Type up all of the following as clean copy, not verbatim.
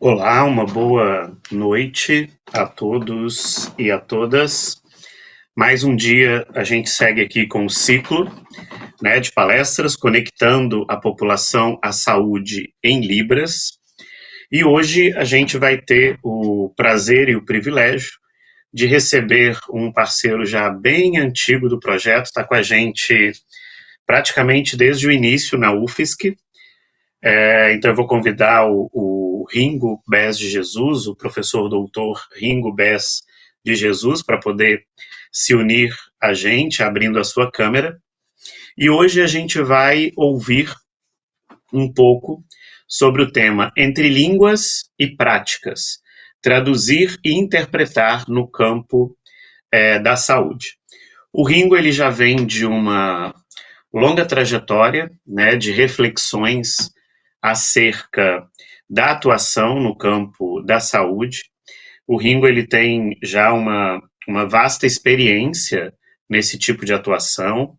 Olá, uma boa noite a todos e a todas. Mais um dia a gente segue aqui com o ciclo, né, de palestras conectando a população à saúde em Libras. E hoje a gente vai ter o prazer e o privilégio de receber um parceiro já bem antigo do projeto, está com a gente praticamente desde o início na UFSC. Então eu vou convidar o Ringo Bess de Jesus, o professor doutor Ringo Bess de Jesus, para poder se unir a gente, abrindo a sua câmera. E hoje a gente vai ouvir um pouco sobre o tema Entre Línguas e Práticas, traduzir e interpretar no campo da saúde. O Ringo ele já vem de uma longa trajetória, né, de reflexões acerca da atuação no campo da saúde. O Ringo ele tem já uma vasta experiência nesse tipo de atuação,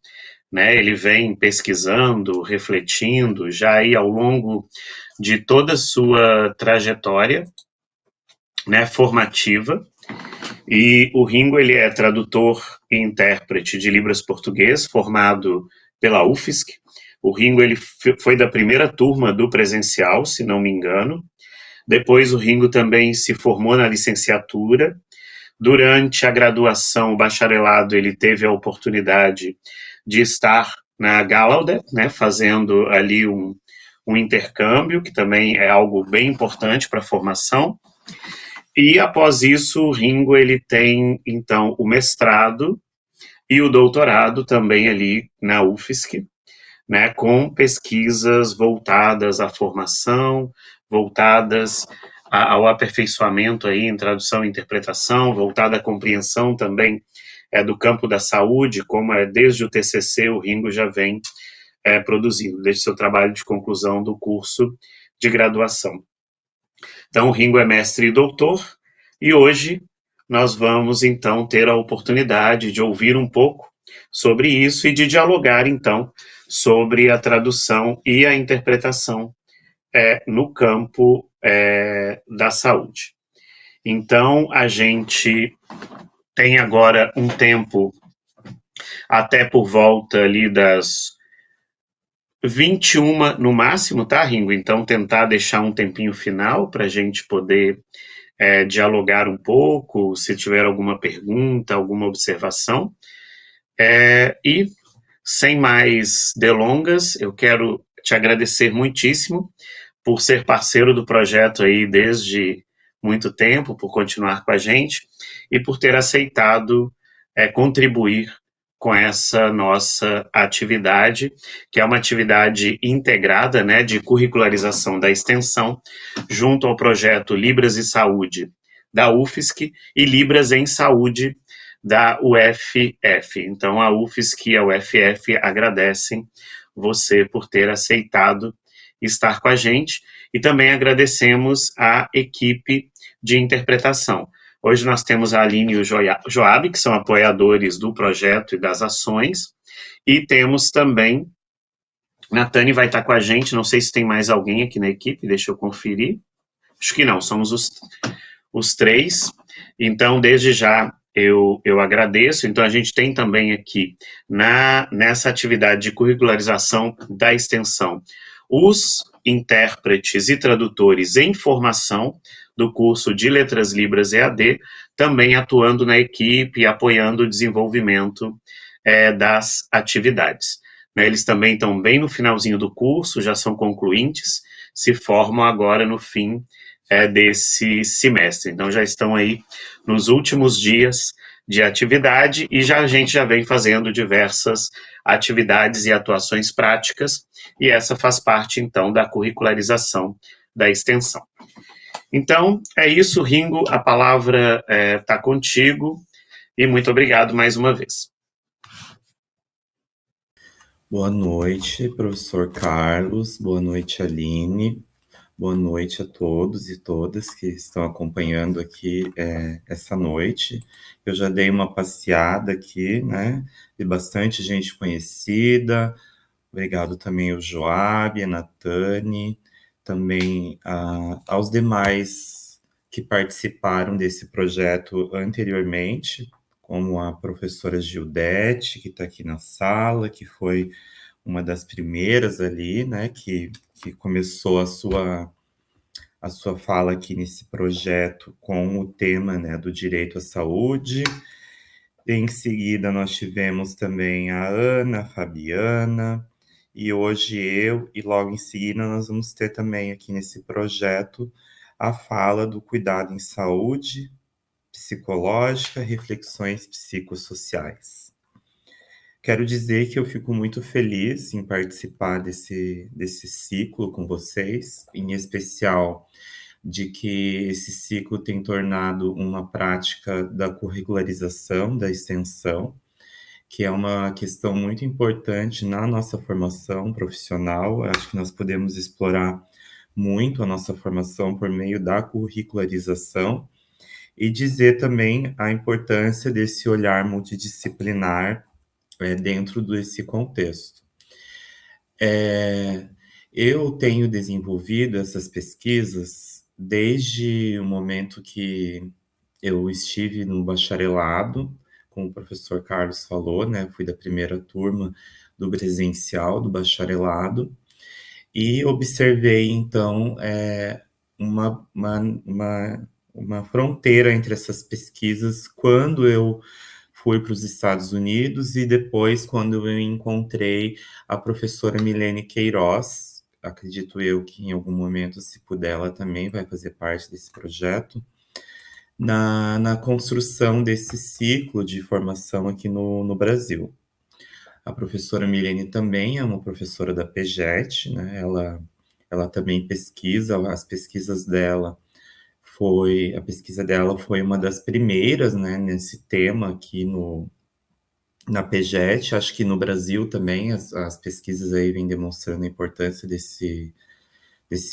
né? Ele vem pesquisando, refletindo já aí ao longo de toda a sua trajetória, né, formativa. E o Ringo ele é tradutor e intérprete de Libras português, formado pela UFSC. O Ringo ele foi da primeira turma do presencial, se não me engano. Depois o Ringo também se formou na licenciatura. Durante a graduação, o bacharelado, ele teve a oportunidade de estar na Gallaudet, né, fazendo ali um intercâmbio, que também é algo bem importante para a formação. E após isso, o Ringo ele tem então o mestrado e o doutorado também ali na UFSC, né, com pesquisas voltadas à formação, voltadas ao aperfeiçoamento aí em tradução e interpretação, voltada à compreensão também do campo da saúde, como desde o TCC o Ringo já vem produzindo, desde seu trabalho de conclusão do curso de graduação. Então, o Ringo é mestre e doutor, e hoje nós vamos, então, ter a oportunidade de ouvir um pouco sobre isso e de dialogar, então, sobre a tradução e a interpretação no campo da saúde. Então, a gente tem agora um tempo até por volta ali das 21 no máximo, tá, Ringo? Então, tentar deixar um tempinho final para a gente poder dialogar um pouco, se tiver alguma pergunta, alguma observação. E, sem mais delongas, eu quero te agradecer muitíssimo por ser parceiro do projeto aí desde muito tempo, por continuar com a gente e por ter aceitado contribuir com essa nossa atividade, que é uma atividade integrada, né, de curricularização da extensão, junto ao projeto Libras e Saúde da UFSC e Libras em Saúde da UFF. Então, a UFSC e a UFF agradecem você por ter aceitado estar com a gente e também agradecemos a equipe de interpretação. Hoje nós temos a Aline e o Joab, que são apoiadores do projeto e das ações, e temos também, a Tani vai estar com a gente, não sei se tem mais alguém aqui na equipe, deixa eu conferir, acho que não, somos os três, então desde já eu agradeço. Então a gente tem também aqui nessa atividade de curricularização da extensão os intérpretes e tradutores em formação do curso de Letras Libras EAD, também atuando na equipe e apoiando o desenvolvimento das atividades. Eles também estão bem no finalzinho do curso, já são concluintes, se formam agora no fim desse semestre. Então já estão aí nos últimos dias de atividade e a gente já vem fazendo diversas atividades e atuações práticas, e essa faz parte, então, da curricularização da extensão. Então, é isso, Ringo, a palavra está contigo, e muito obrigado mais uma vez. Boa noite, professor Carlos, boa noite, Aline, boa noite a todos e todas que estão acompanhando aqui essa noite. Eu já dei uma passeada aqui, né, de bastante gente conhecida. Obrigado também ao Joab, a Natane, também aos demais que participaram desse projeto anteriormente, como a professora Gildete, que está aqui na sala, que foi uma das primeiras ali, né, que começou a sua fala aqui nesse projeto com o tema, né, do direito à saúde. Em seguida, nós tivemos também a Ana, a Fabiana, e hoje eu, e logo em seguida nós vamos ter também aqui nesse projeto a fala do cuidado em saúde psicológica, reflexões psicossociais. Quero dizer que eu fico muito feliz em participar desse ciclo com vocês, em especial de que esse ciclo tem tornado uma prática da curricularização, da extensão, que é uma questão muito importante na nossa formação profissional. Acho que nós podemos explorar muito a nossa formação por meio da curricularização e dizer também a importância desse olhar multidisciplinar dentro desse contexto. Eu tenho desenvolvido essas pesquisas desde o momento que eu estive no bacharelado, como o professor Carlos falou, né? Fui da primeira turma do presencial do bacharelado e observei, então, uma fronteira entre essas pesquisas quando eu fui para os Estados Unidos e depois quando eu encontrei a professora Milene Queiroz. Acredito eu que em algum momento, se puder, ela também vai fazer parte desse projeto, na construção desse ciclo de formação aqui no Brasil. A professora Milene também é uma professora da PEGET, né? Ela também pesquisa, as pesquisas dela a pesquisa dela foi uma das primeiras, né, nesse tema aqui na PEGET. Acho que no Brasil também as pesquisas aí vêm demonstrando a importância desse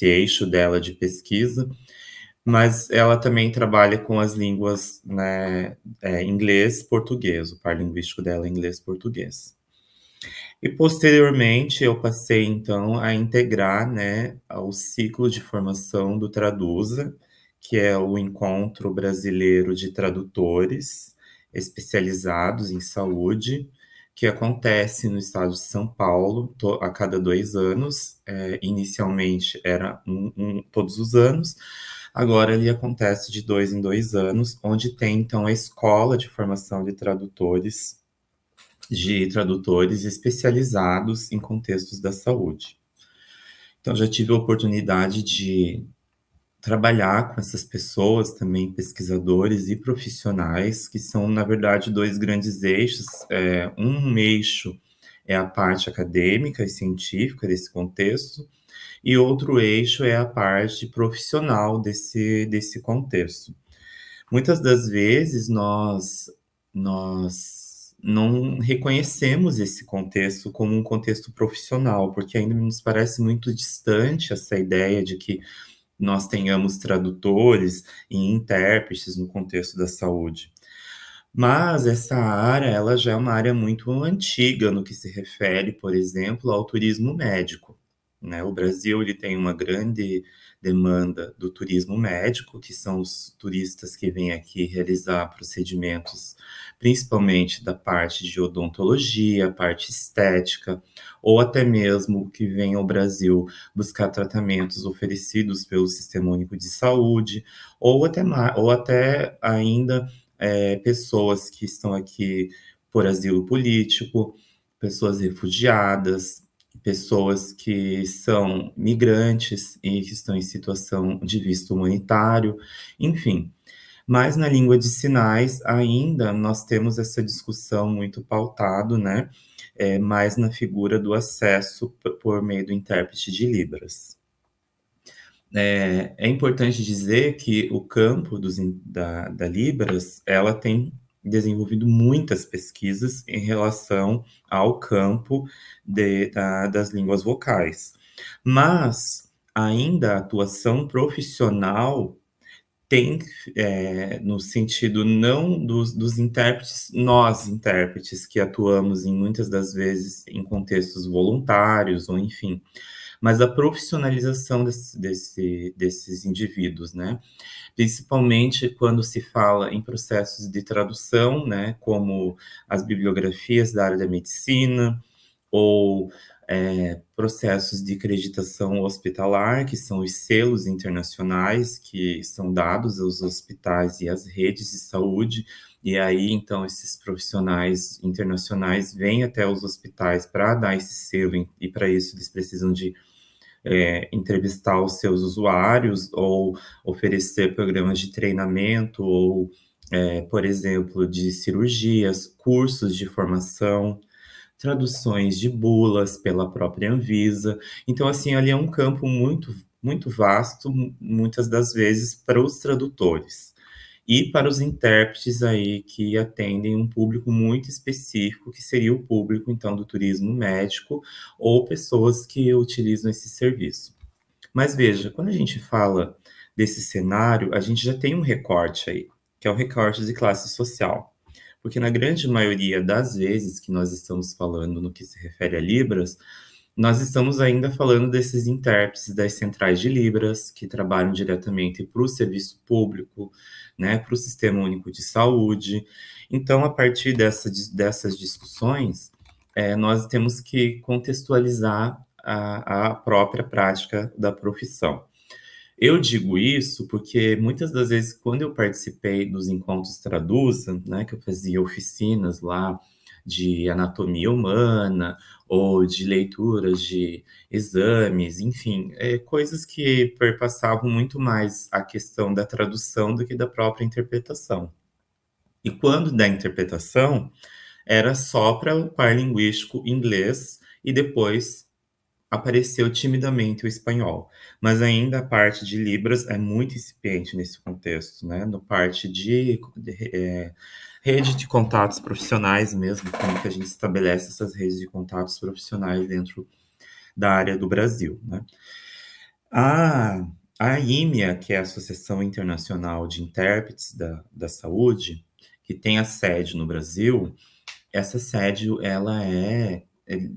eixo dela de pesquisa, mas ela também trabalha com as línguas, né, inglês, português, o par linguístico dela é inglês, português. E posteriormente eu passei então a integrar, né, o ciclo de formação do Traduza, que é o Encontro Brasileiro de Tradutores Especializados em Saúde, que acontece no estado de São Paulo a cada 2 anos. Inicialmente era todos os anos, agora ele acontece de 2 em 2 anos, onde tem então a Escola de Formação de Tradutores especializados em contextos da saúde. Então, já tive a oportunidade de trabalhar com essas pessoas, também pesquisadores e profissionais, que são, na verdade, 2 grandes eixos. Um eixo é a parte acadêmica e científica desse contexto, e outro eixo é a parte profissional desse contexto. Muitas das vezes nós não reconhecemos esse contexto como um contexto profissional, porque ainda nos parece muito distante essa ideia de que nós tenhamos tradutores e intérpretes no contexto da saúde. Mas essa área, ela já é uma área muito antiga no que se refere, por exemplo, ao turismo médico, né? O Brasil, ele tem uma grande demanda do turismo médico, que são os turistas que vêm aqui realizar procedimentos, principalmente da parte de odontologia, parte estética, ou até mesmo que vêm ao Brasil buscar tratamentos oferecidos pelo Sistema Único de Saúde, ou até ainda pessoas que estão aqui por asilo político, pessoas refugiadas, pessoas que são migrantes e que estão em situação de visto humanitário, enfim. Mas na língua de sinais, ainda nós temos essa discussão muito pautado, né? Mais na figura do acesso por meio do intérprete de Libras. É importante dizer que o campo da Libras, ela tem desenvolvido muitas pesquisas em relação ao campo das línguas vocais. Mas ainda a atuação profissional tem, no sentido não dos intérpretes, nós intérpretes que atuamos em muitas das vezes em contextos voluntários ou enfim, mas a profissionalização desses indivíduos, né? Principalmente quando se fala em processos de tradução, né, como as bibliografias da área da medicina, ou processos de acreditação hospitalar, que são os selos internacionais que são dados aos hospitais e às redes de saúde, e aí então esses profissionais internacionais vêm até os hospitais para dar esse selo, e para isso eles precisam de entrevistar os seus usuários ou oferecer programas de treinamento ou, por exemplo, de cirurgias, cursos de formação, traduções de bulas pela própria Anvisa. Então, assim, ali é um campo muito vasto, muitas das vezes, para os tradutores. E para os intérpretes aí que atendem um público muito específico, que seria o público, então, do turismo médico ou pessoas que utilizam esse serviço. Mas veja, quando a gente fala desse cenário, a gente já tem um recorte aí, que é o recorte de classe social. Porque na grande maioria das vezes que nós estamos falando no que se refere a Libras, nós estamos ainda falando desses intérpretes das centrais de Libras, que trabalham diretamente para o serviço público, né, para o Sistema Único de Saúde. Então, a partir dessas discussões, nós temos que contextualizar a própria prática da profissão. Eu digo isso porque muitas das vezes, quando eu participei dos encontros Traduza, né, que eu fazia oficinas lá de anatomia humana ou de leituras de exames, enfim, coisas que perpassavam muito mais a questão da tradução do que da própria interpretação. E quando da interpretação, era só para o par linguístico inglês e depois apareceu timidamente o espanhol, mas ainda a parte de Libras é muito incipiente nesse contexto, né? No parte de rede de contatos profissionais mesmo, como que a gente estabelece essas redes de contatos profissionais dentro da área do Brasil, né? A, a IMIA, que é a Associação Internacional de Intérpretes da Saúde, que tem a sede no Brasil, essa sede, ela é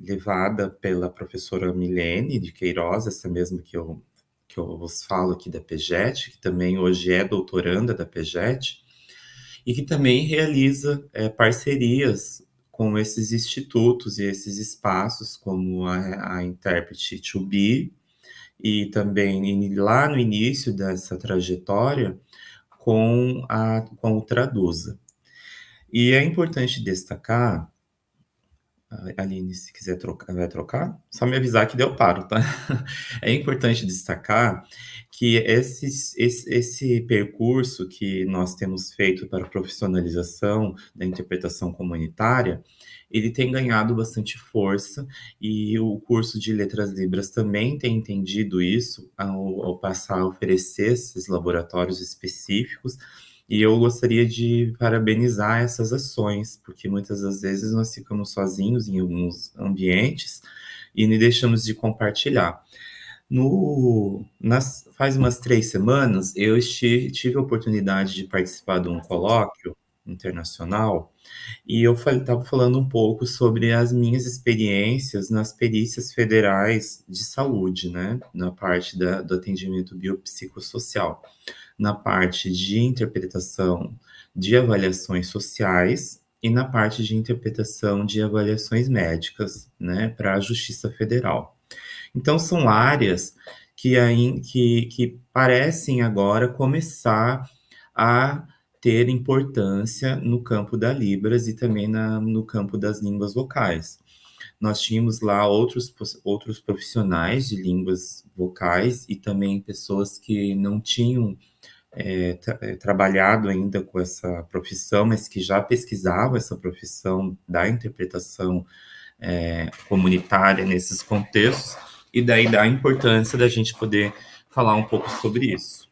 levada pela professora Milene de Queiroz, essa mesma que eu vos falo aqui da PEGET, que também hoje é doutoranda da PEGET, e que também realiza parcerias com esses institutos e esses espaços, como a Intérprete to Be, e também lá no início dessa trajetória, com o Traduza. E é importante destacar, Aline, se quiser trocar, vai trocar? Só me avisar que deu paro, tá? É importante destacar que esse percurso que nós temos feito para a profissionalização da interpretação comunitária, ele tem ganhado bastante força e o curso de Letras Libras também tem entendido isso ao passar a oferecer esses laboratórios específicos. E eu gostaria de parabenizar essas ações, porque muitas das vezes nós ficamos sozinhos em alguns ambientes e não deixamos de compartilhar. Faz umas 3 semanas, eu tive a oportunidade de participar de um colóquio internacional e eu estava falando um pouco sobre as minhas experiências nas perícias federais de saúde, né, na parte do atendimento biopsicossocial, na parte de interpretação de avaliações sociais e na parte de interpretação de avaliações médicas, né, para a Justiça Federal. Então, são áreas que parecem agora começar a ter importância no campo da Libras e também no campo das línguas vocais. Nós tínhamos lá outros profissionais de línguas vocais e também pessoas que não tinham trabalhado ainda com essa profissão, mas que já pesquisavam essa profissão da interpretação comunitária nesses contextos, e daí dá a importância da gente poder falar um pouco sobre isso.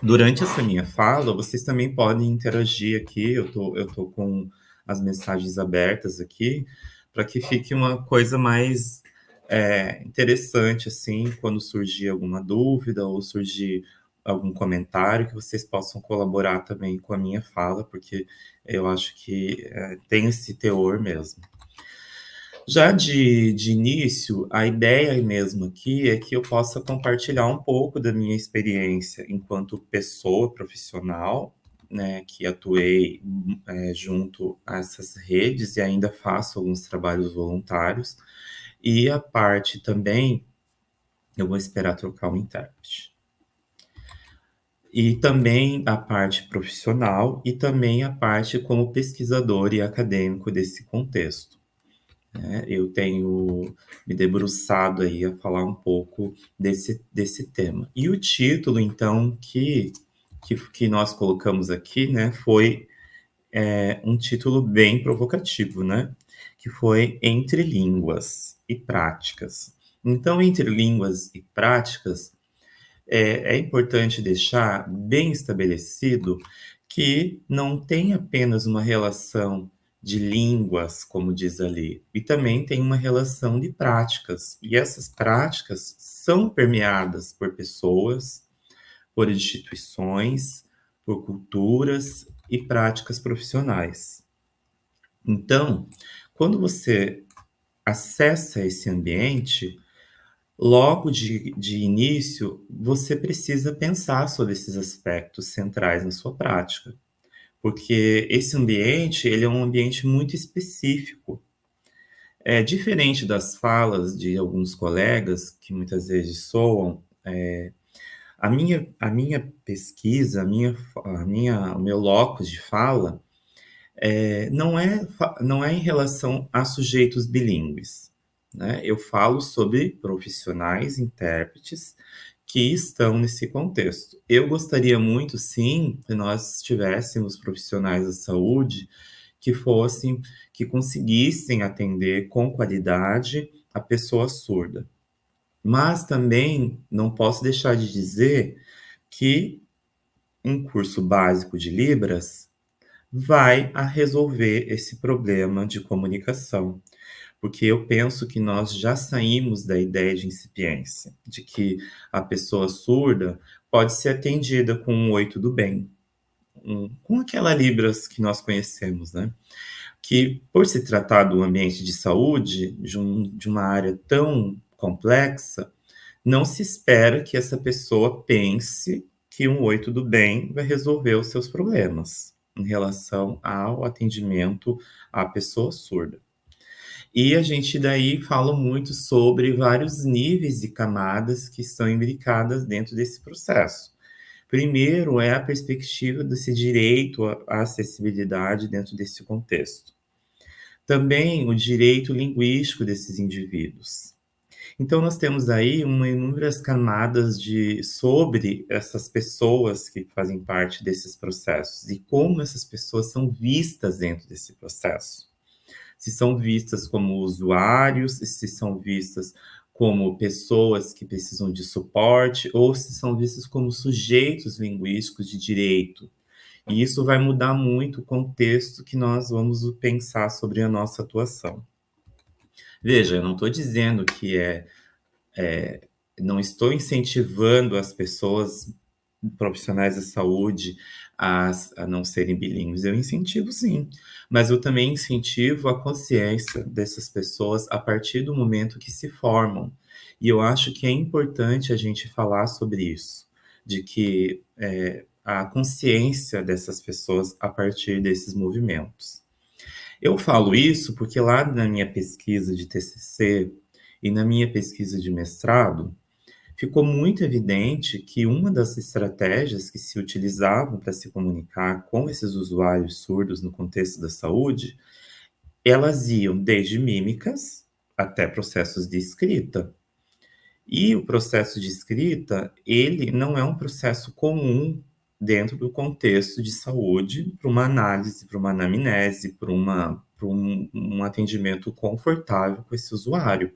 Durante essa minha fala, vocês também podem interagir aqui, eu tô com as mensagens abertas aqui, para que fique uma coisa mais interessante, assim, quando surgir alguma dúvida ou surgir algum comentário, que vocês possam colaborar também com a minha fala, porque eu acho que tem esse teor mesmo. Já de início, a ideia mesmo aqui é que eu possa compartilhar um pouco da minha experiência enquanto pessoa profissional, né, que atuei junto a essas redes e ainda faço alguns trabalhos voluntários, e a parte também, eu vou esperar trocar o intérprete. E também a parte profissional e também a parte como pesquisador e acadêmico desse contexto, né? Eu tenho me debruçado aí a falar um pouco desse tema. E o título, então, que nós colocamos aqui, né, foi um título bem provocativo, né? Que foi Entre Línguas e Práticas. Então, entre línguas e práticas, é importante deixar bem estabelecido que não tem apenas uma relação de línguas, como diz ali, e também tem uma relação de práticas. E essas práticas são permeadas por pessoas, por instituições, por culturas e práticas profissionais. Então, quando você acessa esse ambiente, logo de início, você precisa pensar sobre esses aspectos centrais na sua prática, porque esse ambiente, ele é um ambiente muito específico. É diferente das falas de alguns colegas, que muitas vezes soam, a minha pesquisa, o meu locus de fala, não é em relação a sujeitos bilíngues, né? Eu falo sobre profissionais, intérpretes, que estão nesse contexto. Eu gostaria muito, sim, que nós tivéssemos profissionais da saúde que conseguissem atender com qualidade a pessoa surda. Mas também não posso deixar de dizer que um curso básico de Libras vai a resolver esse problema de comunicação, porque eu penso que nós já saímos da ideia de incipiência, de que a pessoa surda pode ser atendida com um oi, tudo bem, com aquela Libras que nós conhecemos, né? Que, por se tratar do ambiente de saúde, de uma área tão complexa, não se espera que essa pessoa pense que um oi, tudo bem, vai resolver os seus problemas em relação ao atendimento à pessoa surda. E a gente daí fala muito sobre vários níveis e camadas que estão imbricadas dentro desse processo. Primeiro é a perspectiva desse direito à acessibilidade dentro desse contexto. Também o direito linguístico desses indivíduos. Então, nós temos aí inúmeras camadas sobre essas pessoas que fazem parte desses processos e como essas pessoas são vistas dentro desse processo. Se são vistas como usuários, se são vistas como pessoas que precisam de suporte, ou se são vistas como sujeitos linguísticos de direito. E isso vai mudar muito o contexto que nós vamos pensar sobre a nossa atuação. Veja, eu não estou dizendo que não estou incentivando as pessoas profissionais da saúde a não serem bilíngues. Eu incentivo sim, mas eu também incentivo a consciência dessas pessoas a partir do momento que se formam. E eu acho que é importante a gente falar sobre isso, de que a consciência dessas pessoas a partir desses movimentos. Eu falo isso porque lá na minha pesquisa de TCC e na minha pesquisa de mestrado, ficou muito evidente que uma das estratégias que se utilizavam para se comunicar com esses usuários surdos no contexto da saúde, elas iam desde mímicas até processos de escrita. E o processo de escrita, ele não é um processo comum dentro do contexto de saúde para uma análise, para uma anamnese, para um atendimento confortável com esse usuário.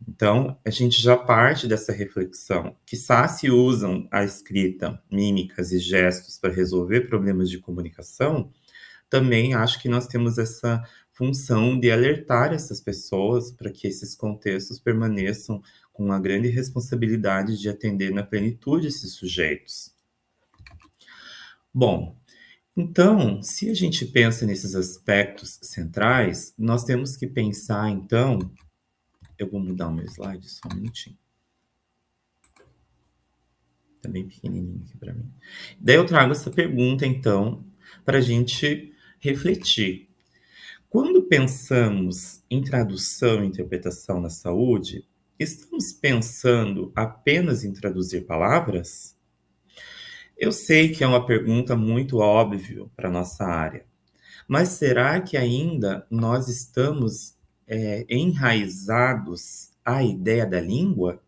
Então, a gente já parte dessa reflexão, que se usam a escrita, mímicas e gestos para resolver problemas de comunicação, também acho que nós temos essa função de alertar essas pessoas para que esses contextos permaneçam com a grande responsabilidade de atender na plenitude esses sujeitos. Bom, Então, se a gente pensa nesses aspectos centrais, nós temos que pensar, então, eu vou mudar o meu slide só um minutinho. Tá bem pequenininho aqui para mim. Daí eu trago essa pergunta, então, para a gente refletir. Quando pensamos em tradução e interpretação na saúde, estamos pensando apenas em traduzir palavras? Eu sei que é uma pergunta muito óbvia para nossa área, mas será que ainda nós estamos enraizados à ideia da língua?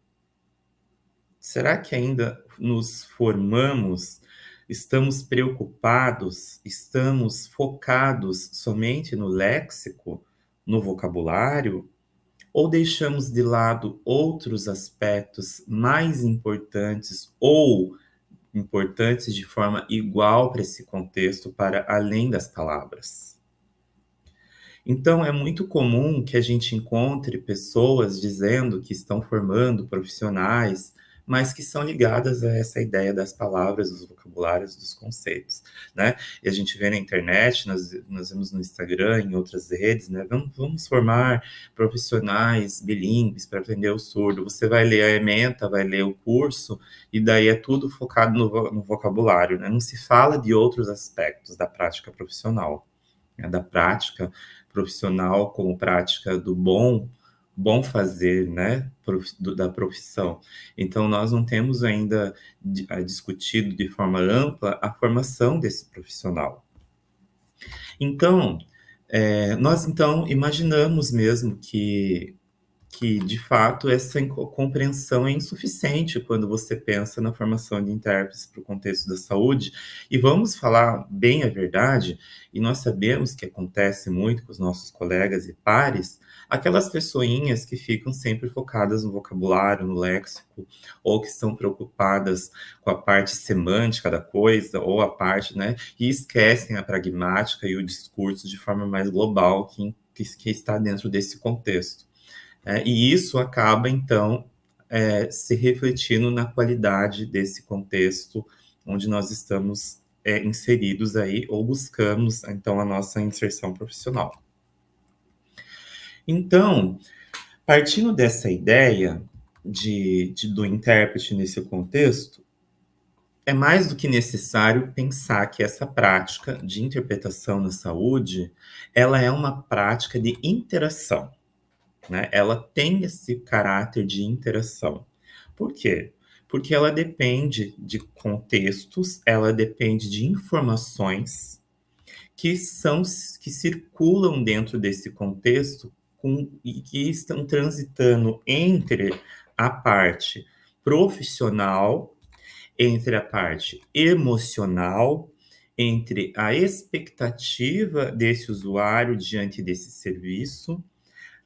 Será que ainda nos formamos, estamos preocupados, estamos focados somente no léxico, no vocabulário, ou deixamos de lado outros aspectos mais importantes ou importantes de forma igual para esse contexto, para além das palavras? Então, é muito comum que a gente encontre pessoas dizendo que estão formando profissionais, mas que são ligadas a essa ideia das palavras, dos vocabulários, dos conceitos, né? E a gente vê na internet, nós vemos no Instagram, em outras redes, né? Vamos formar profissionais bilíngues para aprender o surdo. Você vai ler a ementa, vai ler o curso, e daí é tudo focado no vocabulário, né? Não se fala de outros aspectos da prática profissional, né? Da prática profissional como prática do bom fazer, né, da profissão. Então, nós não temos ainda discutido de forma ampla a formação desse profissional. Então, nós então imaginamos mesmo que de fato essa compreensão é insuficiente quando você pensa na formação de intérpretes para o contexto da saúde. E vamos falar bem a verdade, e nós sabemos que acontece muito com os nossos colegas e pares, aquelas pessoinhas que ficam sempre focadas no vocabulário, no léxico, ou que estão preocupadas com a parte semântica da coisa, ou a parte, né, e esquecem a pragmática e o discurso de forma mais global que está dentro desse contexto. E isso acaba, então, se refletindo na qualidade desse contexto onde nós estamos inseridos aí, ou buscamos, então, a nossa inserção profissional. Então, partindo dessa ideia do intérprete nesse contexto, é mais do que necessário pensar que essa prática de interpretação na saúde, ela é uma prática de interação, né? Ela tem esse caráter de interação. Por quê? Porque ela depende de contextos, ela depende de informações que circulam dentro desse contexto e que estão transitando entre a parte profissional, entre a parte emocional, entre a expectativa desse usuário diante desse serviço.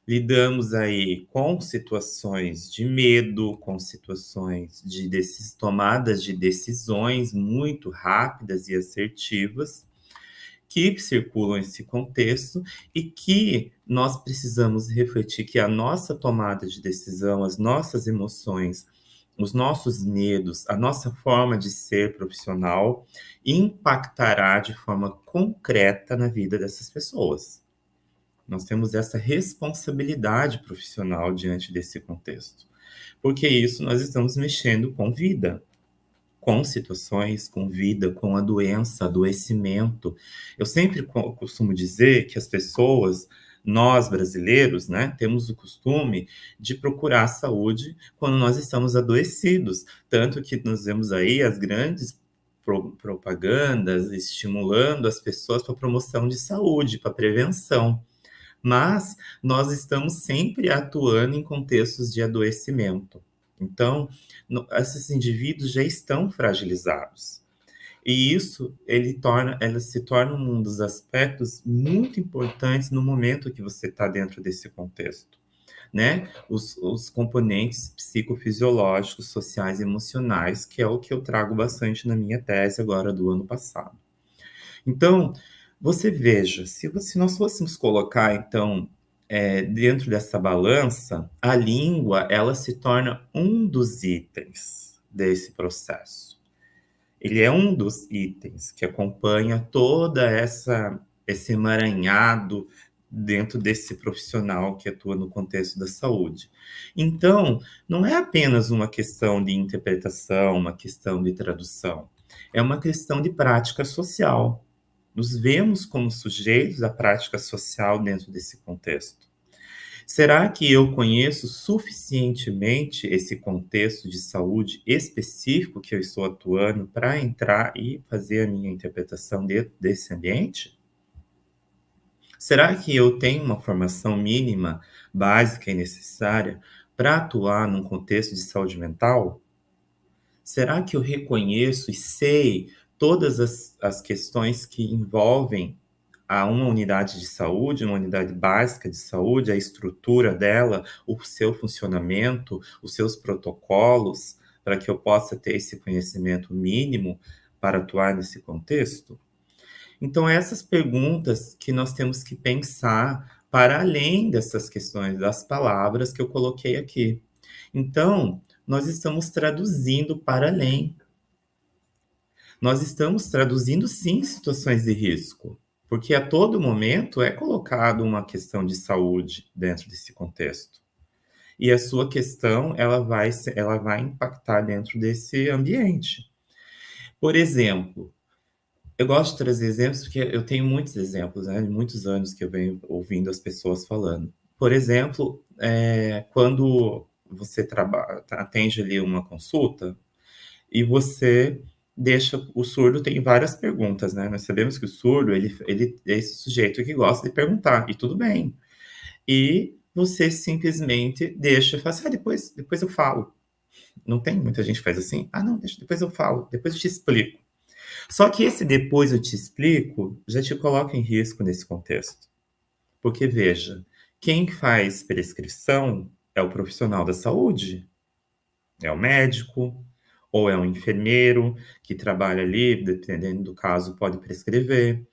Lidamos aí com situações de medo, com situações de tomadas de decisões muito rápidas e assertivas, que circulam esse contexto e que nós precisamos refletir que a nossa tomada de decisão, as nossas emoções, os nossos medos, a nossa forma de ser profissional impactará de forma concreta na vida dessas pessoas. Nós temos essa responsabilidade profissional diante desse contexto, porque isso nós estamos mexendo com vida, com situações, com vida, com a doença, adoecimento. Eu sempre costumo dizer que as pessoas, nós brasileiros, né, temos o costume de procurar saúde quando nós estamos adoecidos, tanto que nós vemos aí as grandes propagandas estimulando as pessoas para promoção de saúde, para prevenção. Mas nós estamos sempre atuando em contextos de adoecimento. Então, esses indivíduos já estão fragilizados. E isso ela se torna um dos aspectos muito importantes no momento que você está dentro desse contexto, né? Os componentes psicofisiológicos, sociais e emocionais, que é o que eu trago bastante na minha tese agora do ano passado. Então, você veja, se nós fôssemos colocar, então, dentro dessa balança, a língua, ela se torna um dos itens desse processo. ele é um dos itens que acompanha toda esse emaranhado dentro desse profissional que atua no contexto da saúde. Então, não é apenas uma questão de interpretação, uma questão de tradução, é uma questão de prática social. Nos vemos como sujeitos à prática social dentro desse contexto. Será que eu conheço suficientemente esse contexto de saúde específico que eu estou atuando para entrar e fazer a minha interpretação dentro desse ambiente? Será que eu tenho uma formação mínima, básica e necessária para atuar num contexto de saúde mental? Será que eu reconheço e sei todas as questões que envolvem a uma unidade de saúde, uma unidade básica de saúde, a estrutura dela, o seu funcionamento, os seus protocolos, para que eu possa ter esse conhecimento mínimo para atuar nesse contexto? Então, essas perguntas que nós temos que pensar para além dessas questões das palavras que eu coloquei aqui. Então, nós estamos traduzindo para além. Nós estamos traduzindo, sim, situações de risco, porque a todo momento é colocado uma questão de saúde dentro desse contexto. E a sua questão, ela vai impactar dentro desse ambiente. Por exemplo, eu gosto de trazer exemplos porque eu tenho muitos exemplos, né, de muitos anos que eu venho ouvindo as pessoas falando. Por exemplo, quando você atende ali uma consulta, e você deixa o surdo tem várias perguntas, né? Nós sabemos que o surdo ele é esse sujeito que gosta de perguntar, e tudo bem. E você simplesmente deixa e fala assim, depois eu falo. Não tem muita gente que faz assim? Ah, não, deixa, depois eu falo, depois eu te explico. Só que esse depois eu te explico já te coloca em risco nesse contexto. Porque, veja, quem faz prescrição é o profissional da saúde, é o médico, ou é um enfermeiro que trabalha ali, dependendo do caso, pode prescrever.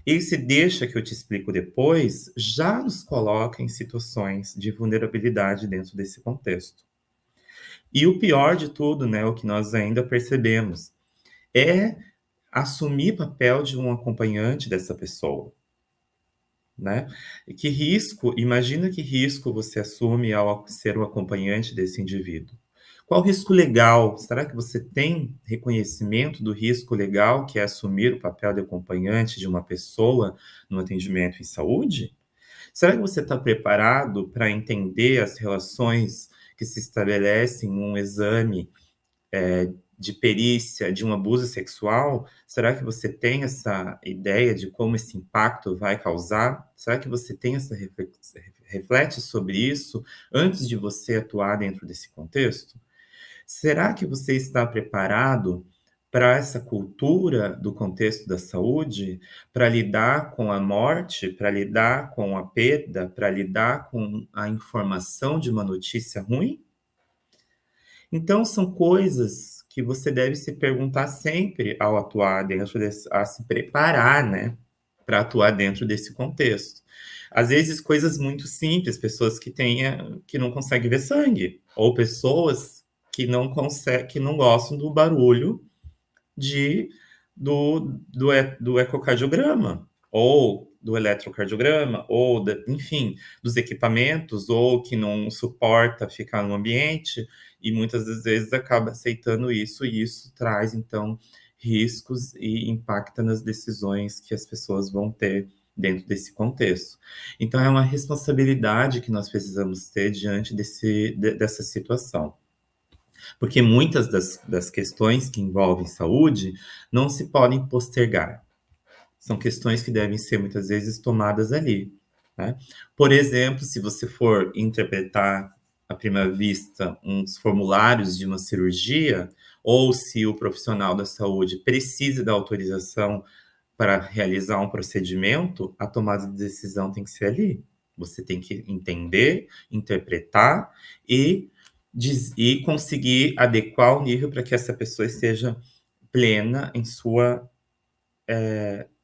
E se deixa que eu te explico depois, já nos coloca em situações de vulnerabilidade dentro desse contexto. E o pior de tudo, né, o que nós ainda percebemos, é assumir papel de um acompanhante dessa pessoa, né? E que risco, imagina que risco você assume ao ser o acompanhante desse indivíduo. Qual o risco legal? Será que você tem reconhecimento do risco legal que é assumir o papel de acompanhante de uma pessoa no atendimento em saúde? Será que você está preparado para entender as relações que se estabelecem num exame de perícia de um abuso sexual? Será que você tem essa ideia de como esse impacto vai causar? Será que você tem essa reflete sobre isso antes de você atuar dentro desse contexto? Será que você está preparado para essa cultura do contexto da saúde, para lidar com a morte, para lidar com a perda, para lidar com a informação de uma notícia ruim? Então, são coisas que você deve se perguntar sempre ao atuar dentro desse, a se preparar, né, para atuar dentro desse contexto. Às vezes, coisas muito simples, pessoas que não conseguem ver sangue, ou pessoas que não gostam do barulho de do ecocardiograma, ou do eletrocardiograma, ou enfim, dos equipamentos, ou que não suporta ficar no ambiente, e muitas das vezes acaba aceitando isso, e isso traz, então, riscos e impacta nas decisões que as pessoas vão ter dentro desse contexto. Então, é uma responsabilidade que nós precisamos ter diante dessa situação. Porque muitas das questões que envolvem saúde não se podem postergar. São questões que devem ser muitas vezes tomadas ali, né? Por exemplo, se você for interpretar à primeira vista uns formulários de uma cirurgia, ou se o profissional da saúde precisa da autorização para realizar um procedimento, a tomada de decisão tem que ser ali. Você tem que entender, interpretar e e conseguir adequar o nível para que essa pessoa esteja plena em sua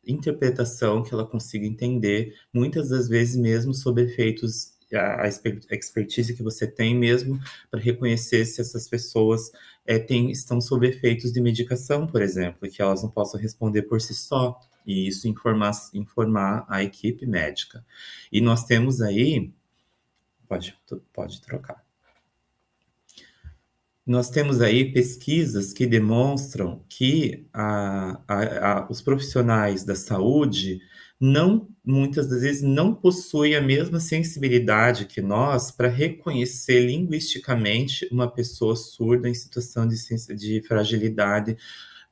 interpretação, que ela consiga entender, muitas das vezes mesmo sob efeitos, a expertise que você tem mesmo para reconhecer se essas pessoas estão sob efeitos de medicação, por exemplo, que elas não possam responder por si só, e isso informar a equipe médica. E nós temos aí, pode trocar. Nós temos aí pesquisas que demonstram que os profissionais da saúde muitas das vezes não possuem a mesma sensibilidade que nós para reconhecer linguisticamente uma pessoa surda em situação de fragilidade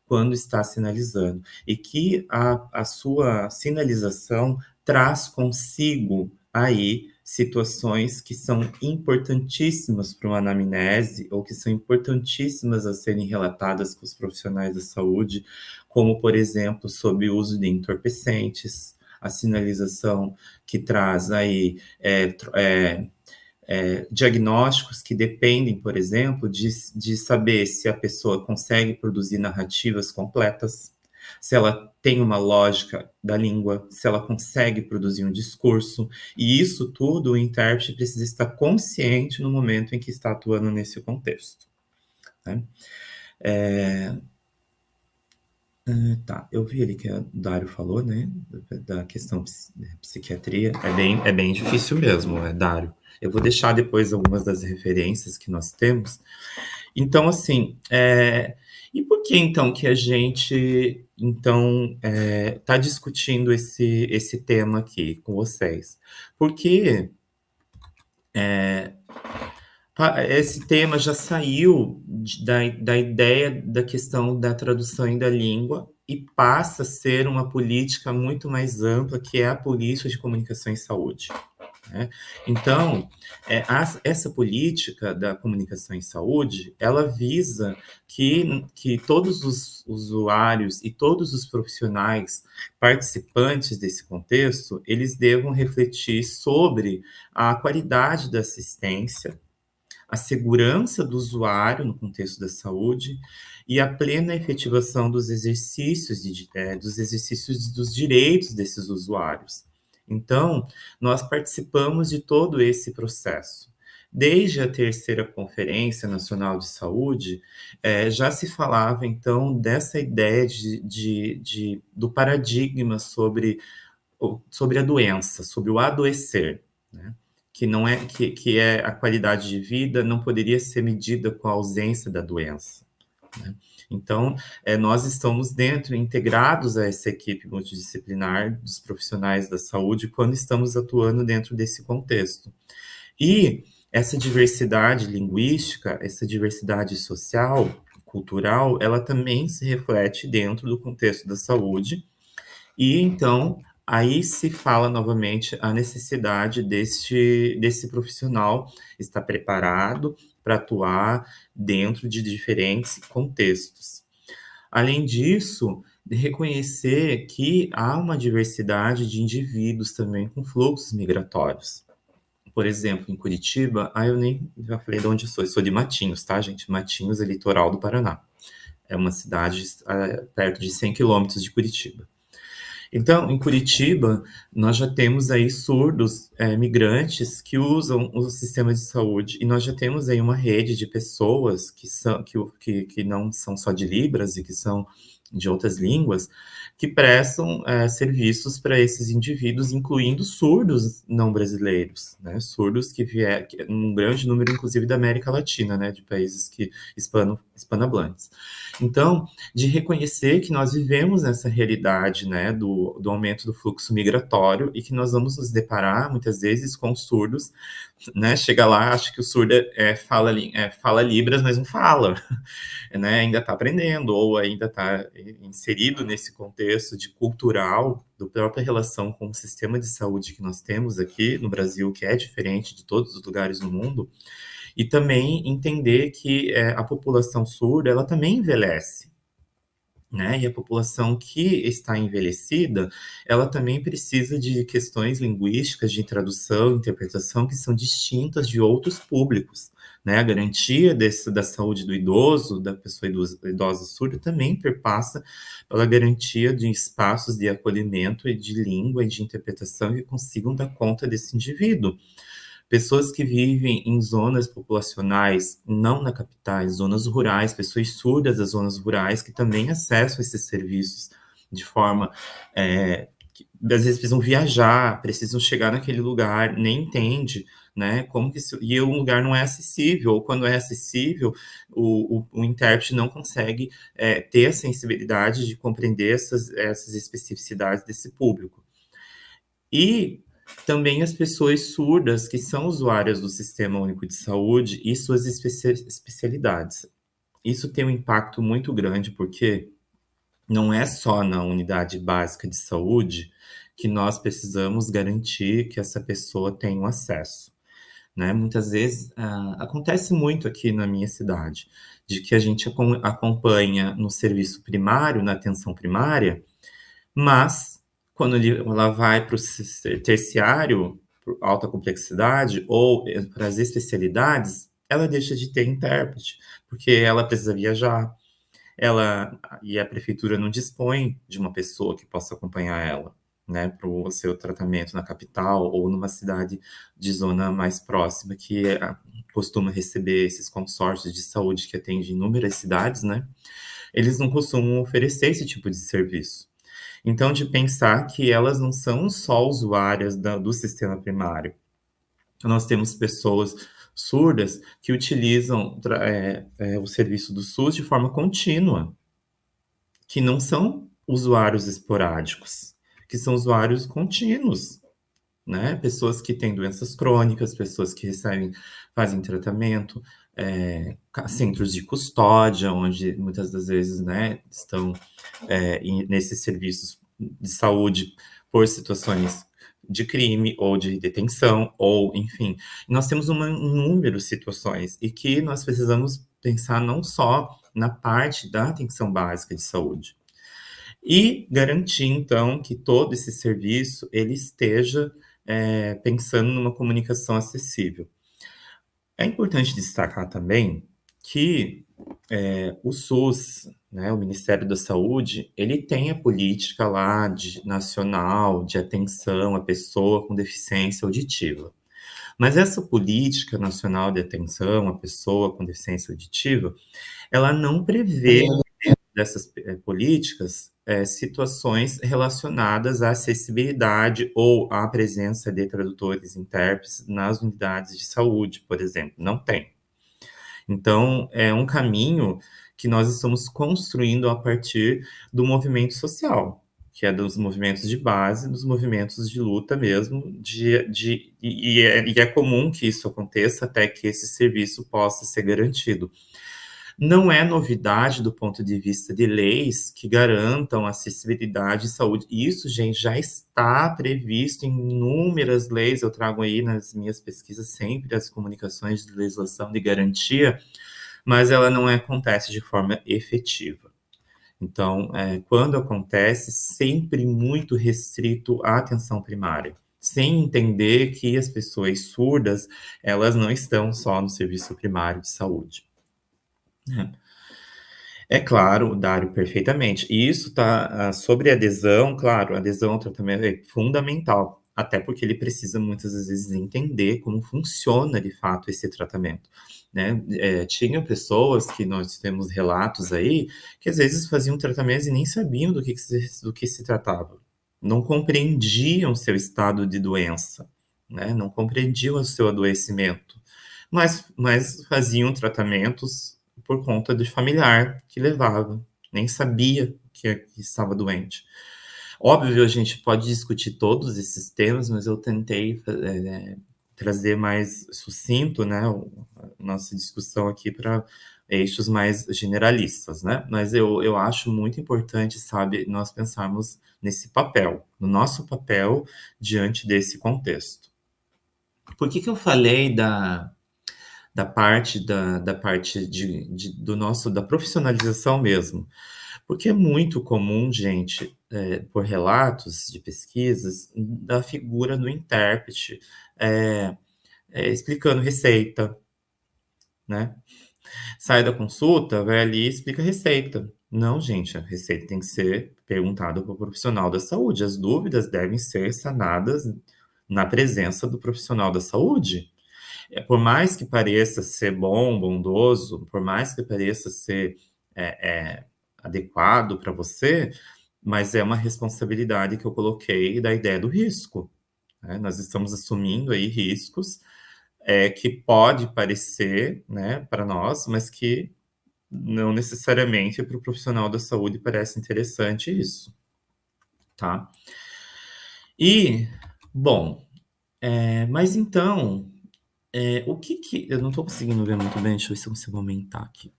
quando está sinalizando, e que a sua sinalização traz consigo aí situações que são importantíssimas para uma anamnese ou que são importantíssimas a serem relatadas com os profissionais da saúde, como, por exemplo, sobre o uso de entorpecentes, a sinalização que traz aí diagnósticos que dependem, por exemplo, de saber se a pessoa consegue produzir narrativas completas, se ela tem uma lógica da língua, se ela consegue produzir um discurso, e isso tudo o intérprete precisa estar consciente no momento em que está atuando nesse contexto. Né? Tá, eu vi ali que o Dário falou, né, da questão da psiquiatria, é bem difícil mesmo, Dário. Eu vou deixar depois algumas das referências que nós temos. Então, assim, e por que, então, que a gente, então, está discutindo esse tema aqui com vocês? Porque esse tema já saiu da ideia da questão da tradução e da língua e passa a ser uma política muito mais ampla, que é a política de comunicação em saúde. Né? Então, essa política da comunicação em saúde, ela visa que todos os usuários e todos os profissionais participantes desse contexto, eles devam refletir sobre a qualidade da assistência, a segurança do usuário no contexto da saúde e a plena efetivação dos exercícios dos direitos desses usuários. Então, nós participamos de todo esse processo. Desde a terceira Conferência Nacional de Saúde, já se falava, então, dessa ideia do paradigma sobre a doença, sobre o adoecer, né? Que não é que é a qualidade de vida não poderia ser medida com a ausência da doença. Né? Então, nós estamos integrados a essa equipe multidisciplinar dos profissionais da saúde quando estamos atuando dentro desse contexto. E essa diversidade linguística, essa diversidade social, cultural, ela também se reflete dentro do contexto da saúde. E, então, aí se fala novamente a necessidade desse profissional estar preparado para atuar dentro de diferentes contextos. Além disso, reconhecer que há uma diversidade de indivíduos também com fluxos migratórios. Por exemplo, em Curitiba, já falei de onde eu sou de Matinhos, tá, gente? Matinhos é litoral do Paraná. É uma cidade perto de 100 quilômetros de Curitiba. Então, em Curitiba, nós já temos aí surdos migrantes que usam o sistema de saúde, e nós já temos aí uma rede de pessoas que não são só de Libras e que são de outras línguas, que prestam serviços para esses indivíduos, incluindo surdos não brasileiros, né? Surdos que um grande número, inclusive, da América Latina, né? De países hispanohablantes. Então, de reconhecer que nós vivemos nessa realidade, né, do aumento do fluxo migratório e que nós vamos nos deparar, muitas vezes, com surdos, né, chega lá, acha que o surdo fala Libras, mas não fala, né, ainda está aprendendo, ou ainda está inserido nesse contexto cultural, da própria relação com o sistema de saúde que nós temos aqui no Brasil, que é diferente de todos os lugares do mundo, e também entender que a população surda, ela também envelhece, né? E a população que está envelhecida, ela também precisa de questões linguísticas, de tradução, interpretação, que são distintas de outros públicos, né? A garantia da saúde do idoso, da pessoa idosa surda, também perpassa pela garantia de espaços de acolhimento e de língua e de interpretação que consigam dar conta desse indivíduo. pessoas que vivem em zonas populacionais, não na capital, zonas rurais, pessoas surdas das zonas rurais que também acessam esses serviços de forma às vezes precisam viajar, precisam chegar naquele lugar, nem entende, né? Como que isso, e o lugar não é acessível, ou quando é acessível, o intérprete não consegue ter a sensibilidade de compreender essas especificidades desse público. E também as pessoas surdas que são usuárias do Sistema Único de Saúde e suas especialidades. Isso tem um impacto muito grande, porque não é só na unidade básica de saúde que nós precisamos garantir que essa pessoa tenha um acesso, né? Muitas vezes acontece muito aqui na minha cidade, de que a gente acompanha no serviço primário, na atenção primária, mas quando ela vai para o terciário, por alta complexidade, ou para as especialidades, ela deixa de ter intérprete, porque ela precisa viajar, e a prefeitura não dispõe de uma pessoa que possa acompanhar ela, né, para o seu tratamento na capital ou numa cidade de zona mais próxima que costuma receber esses consórcios de saúde que atendem inúmeras cidades, né? Eles não costumam oferecer esse tipo de serviço. Então, de pensar que elas não são só usuárias do sistema primário. Nós temos pessoas surdas que utilizam o serviço do SUS de forma contínua, que não são usuários esporádicos, que são usuários contínuos, né? Pessoas que têm doenças crônicas, pessoas que fazem tratamento, centros de custódia, onde muitas das vezes, né, estão nesses serviços de saúde por situações de crime ou de detenção, ou enfim. Nós temos um número de situações e que nós precisamos pensar não só na parte da atenção básica de saúde, e garantir, então, que todo esse serviço ele esteja pensando numa comunicação acessível. É importante destacar também que o SUS, né, o Ministério da Saúde, ele tem a política lá nacional de atenção à pessoa com deficiência auditiva. Mas essa política nacional de atenção à pessoa com deficiência auditiva, ela não prevê dessas políticas situações relacionadas à acessibilidade ou à presença de tradutores e intérpretes nas unidades de saúde, por exemplo. Não tem. Então, é um caminho que nós estamos construindo a partir do movimento social, que é dos movimentos de base, dos movimentos de luta mesmo, e é comum que isso aconteça até que esse serviço possa ser garantido. Não é novidade do ponto de vista de leis que garantam acessibilidade e saúde. Isso, gente, já está previsto em inúmeras leis. Eu trago aí nas minhas pesquisas sempre as comunicações de legislação de garantia, mas ela não acontece de forma efetiva. Então, quando acontece, sempre muito restrito à atenção primária, sem entender que as pessoas surdas, elas não estão só no serviço primário de saúde. É claro, Dário, perfeitamente. E isso está sobre adesão, claro, adesão ao tratamento é fundamental, até porque ele precisa muitas vezes entender como funciona de fato esse tratamento, né? Tinha pessoas que nós temos relatos aí que às vezes faziam tratamentos e nem sabiam do que se tratava, não compreendiam seu estado de doença, né? Não compreendiam o seu adoecimento, mas faziam tratamentos por conta de familiar que levava, nem sabia que estava doente. Óbvio, a gente pode discutir todos esses temas, mas eu tentei trazer mais sucinto, né, a nossa discussão aqui para eixos mais generalistas, né? Mas eu acho muito importante, sabe, nós pensarmos nesse papel, no nosso papel diante desse contexto. Por que eu falei da parte da profissionalização mesmo? Porque é muito comum, gente, por relatos de pesquisas, da figura do intérprete explicando receita, né? Sai da consulta, vai ali e explica a receita. Não, gente, a receita tem que ser perguntada para o profissional da saúde. As dúvidas devem ser sanadas na presença do profissional da saúde. por mais que pareça ser bom, bondoso, por mais que pareça ser adequado para você, mas é uma responsabilidade que eu coloquei da ideia do risco, né? Nós estamos assumindo aí riscos que pode parecer, né, para nós, mas que não necessariamente para o profissional da saúde parece interessante isso, tá? E, bom, mas então, o que eu não estou conseguindo ver muito bem, deixa eu ver se eu consigo aumentar aqui.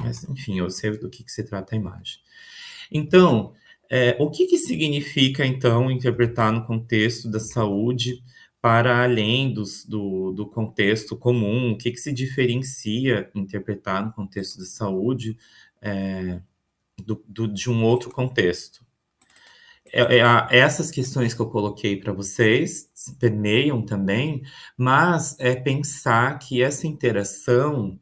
Mas, enfim, eu sei do que se trata a imagem. Então, o que significa, então, interpretar no contexto da saúde para além do contexto comum? O que se diferencia interpretar no contexto da saúde de um outro contexto? Essas questões que eu coloquei para vocês permeiam também, mas é pensar que essa interação,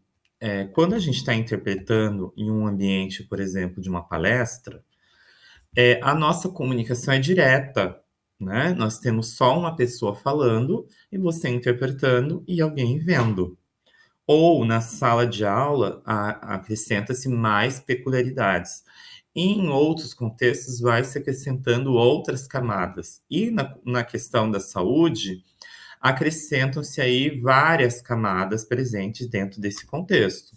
quando a gente está interpretando em um ambiente, por exemplo, de uma palestra, a nossa comunicação é direta, né? Nós temos só uma pessoa falando e você interpretando e alguém vendo. Ou na sala de aula acrescenta-se mais peculiaridades. Em outros contextos, vai se acrescentando outras camadas. E na questão da saúde, acrescentam-se aí várias camadas presentes dentro desse contexto.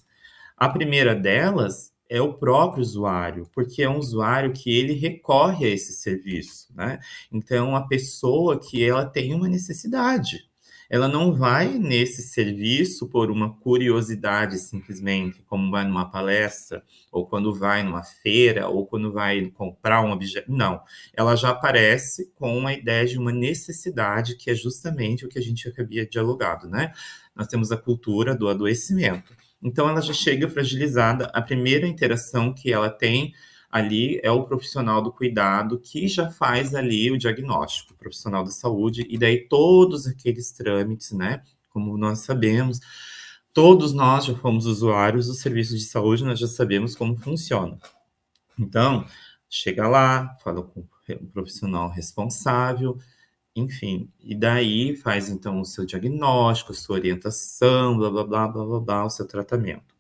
A primeira delas é o próprio usuário, porque é um usuário que ele recorre a esse serviço, né? Então, a pessoa que ela tem uma necessidade. Ela não vai nesse serviço por uma curiosidade, simplesmente, como vai numa palestra, ou quando vai numa feira, ou quando vai comprar um objeto. Não. Ela já aparece com a ideia de uma necessidade, que é justamente o que a gente havia dialogado, né? Nós temos a cultura do adoecimento. Então, ela já chega fragilizada. A primeira interação que ela tem ali é o profissional do cuidado que já faz ali o diagnóstico, o profissional da saúde, e daí todos aqueles trâmites, né? Como nós sabemos, todos nós já fomos usuários dos serviços de saúde, nós já sabemos como funciona. Então, chega lá, fala com o profissional responsável, enfim, e daí faz então o seu diagnóstico, sua orientação, blá blá blá blá blá, blá o seu tratamento.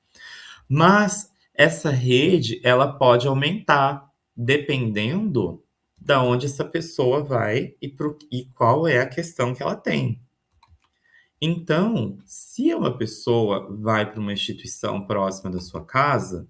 Mas essa rede ela pode aumentar dependendo da onde essa pessoa vai e qual é a questão que ela tem. Então, se uma pessoa vai para uma instituição próxima da sua casa,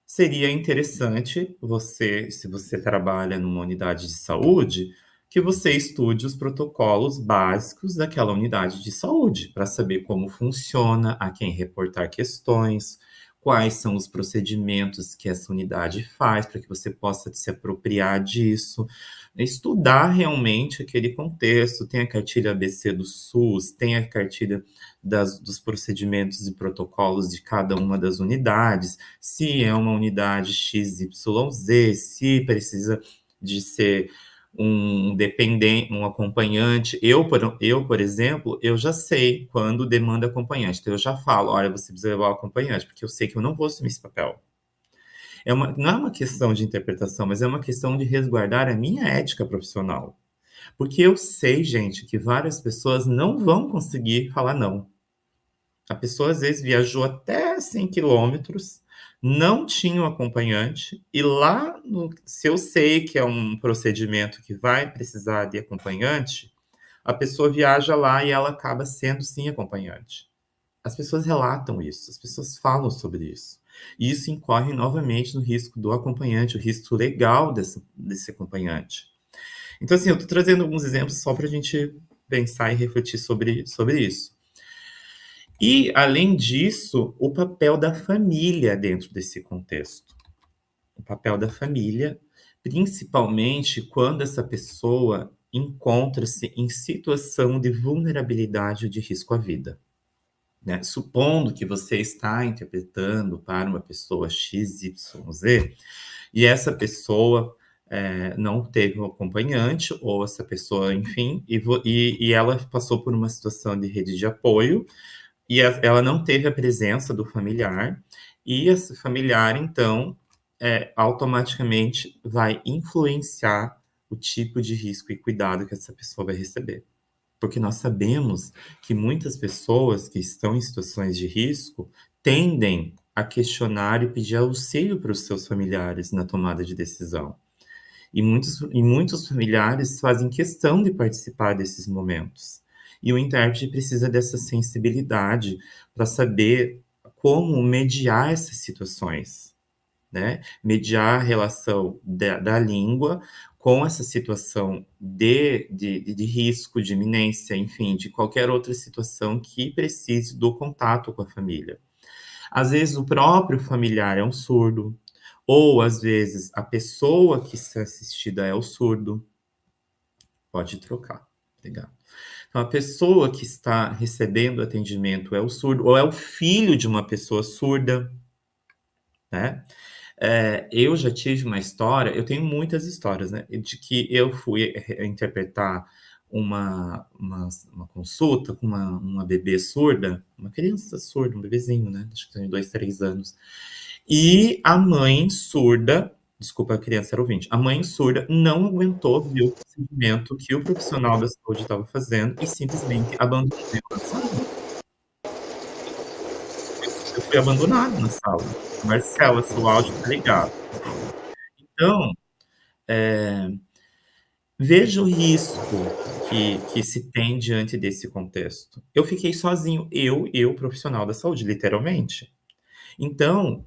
seria interessante você, se você trabalha numa unidade de saúde, que você estude os protocolos básicos daquela unidade de saúde, para saber como funciona, a quem reportar questões, quais são os procedimentos que essa unidade faz, para que você possa se apropriar disso. Estudar realmente aquele contexto, tem a cartilha ABC do SUS, tem a cartilha dos procedimentos e protocolos de cada uma das unidades, se é uma unidade XYZ, se precisa de ser um dependente, um acompanhante. Por exemplo, eu já sei quando demanda acompanhante. Então, eu já falo, olha, você precisa levar o acompanhante, porque eu sei que eu não vou assumir esse papel. Não é uma questão de interpretação, mas é uma questão de resguardar a minha ética profissional. Porque eu sei, gente, que várias pessoas não vão conseguir falar não. A pessoa às vezes viajou até 100 quilômetros, não tinha um acompanhante, e lá, se eu sei que é um procedimento que vai precisar de acompanhante, a pessoa viaja lá e ela acaba sendo sim acompanhante. As pessoas relatam isso, as pessoas falam sobre isso. E isso incorre novamente no risco do acompanhante, o risco legal desse acompanhante. Então, assim, eu estou trazendo alguns exemplos só para a gente pensar e refletir sobre isso. E, além disso, o papel da família dentro desse contexto. O papel da família, principalmente quando essa pessoa encontra-se em situação de vulnerabilidade ou de risco à vida. Né? Supondo que você está interpretando para uma pessoa XYZ e essa pessoa não teve um acompanhante, ou essa pessoa, enfim, e ela passou por uma situação de rede de apoio, e ela não teve a presença do familiar, e esse familiar, então, automaticamente vai influenciar o tipo de risco e cuidado que essa pessoa vai receber. porque nós sabemos que muitas pessoas que estão em situações de risco tendem a questionar e pedir auxílio para os seus familiares na tomada de decisão. E muitos familiares fazem questão de participar desses momentos. E o intérprete precisa dessa sensibilidade para saber como mediar essas situações, né? Mediar a relação da língua com essa situação de risco, de iminência, enfim, de qualquer outra situação que precise do contato com a família. Às vezes o próprio familiar é um surdo, ou às vezes a pessoa que está assistida é o surdo. Pode trocar. Obrigado. Então, a pessoa que está recebendo atendimento é o surdo, ou é o filho de uma pessoa surda, né? Eu já tive uma história, eu tenho muitas histórias, né? De que eu fui interpretar uma consulta com uma bebê surda, uma criança surda, um bebezinho, né? Acho que tem 2, 3 anos. E a mãe surda, desculpa, a criança era ouvinte, a mãe surda não aguentou ver o procedimento que o profissional da saúde estava fazendo e simplesmente abandonou a sala. Eu fui abandonado na sala. Marcela, seu áudio tá ligado. Então, veja o risco que se tem diante desse contexto. Eu fiquei sozinho, eu, profissional da saúde, literalmente. Então,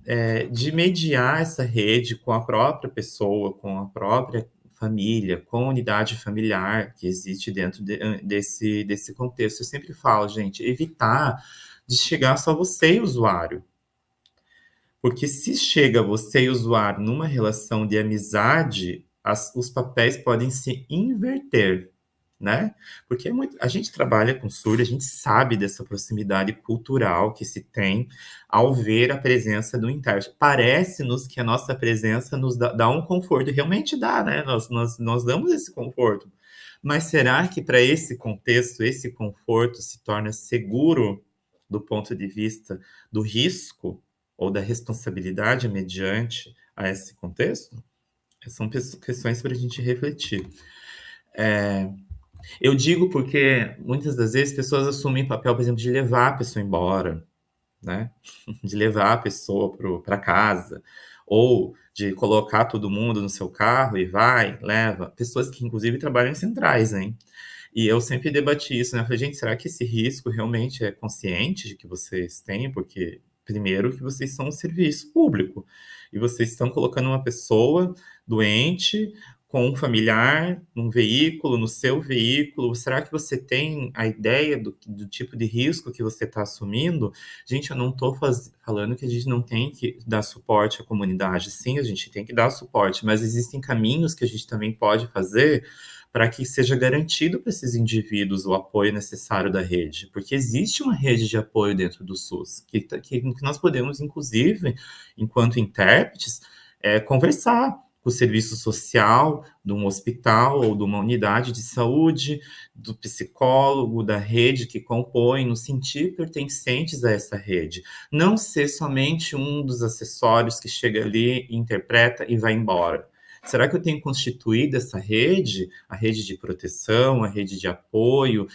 de mediar essa rede com a própria pessoa, com a própria família, com a unidade familiar que existe dentro desse contexto. Eu sempre falo, gente, evitar de chegar só você e o usuário. Porque se chega você e o usuário numa relação de amizade, os papéis podem se inverter, né? Porque a gente trabalha com surdo, a gente sabe dessa proximidade cultural que se tem ao ver a presença do intérprete. Parece-nos que a nossa presença nos dá um conforto, e realmente dá, né? Nós damos esse conforto. Mas será que para esse contexto, esse conforto se torna seguro do ponto de vista do risco ou da responsabilidade mediante a esse contexto? São questões para a gente refletir. Eu digo porque muitas das vezes pessoas assumem papel, por exemplo, de levar a pessoa embora, né? De levar a pessoa para casa, ou de colocar todo mundo no seu carro e vai, leva. Pessoas que, inclusive, trabalham em centrais, hein? E eu sempre debati isso, né? Eu falei, gente, será que esse risco realmente é consciente de que vocês têm? Porque, primeiro, que vocês são um serviço público e vocês estão colocando uma pessoa doente com um familiar num veículo, no seu veículo. Será que você tem a ideia do tipo de risco que você está assumindo? Gente, eu não estou falando que a gente não tem que dar suporte à comunidade. Sim, a gente tem que dar suporte, mas existem caminhos que a gente também pode fazer para que seja garantido para esses indivíduos o apoio necessário da rede, porque existe uma rede de apoio dentro do SUS, que nós podemos, inclusive, enquanto intérpretes, conversar com o serviço social de um hospital ou de uma unidade de saúde, do psicólogo, da rede que compõe, nos sentir pertencentes a essa rede. Não ser somente um dos acessórios que chega ali, interpreta e vai embora. Será que eu tenho constituído essa rede, a rede de proteção, a rede de apoio?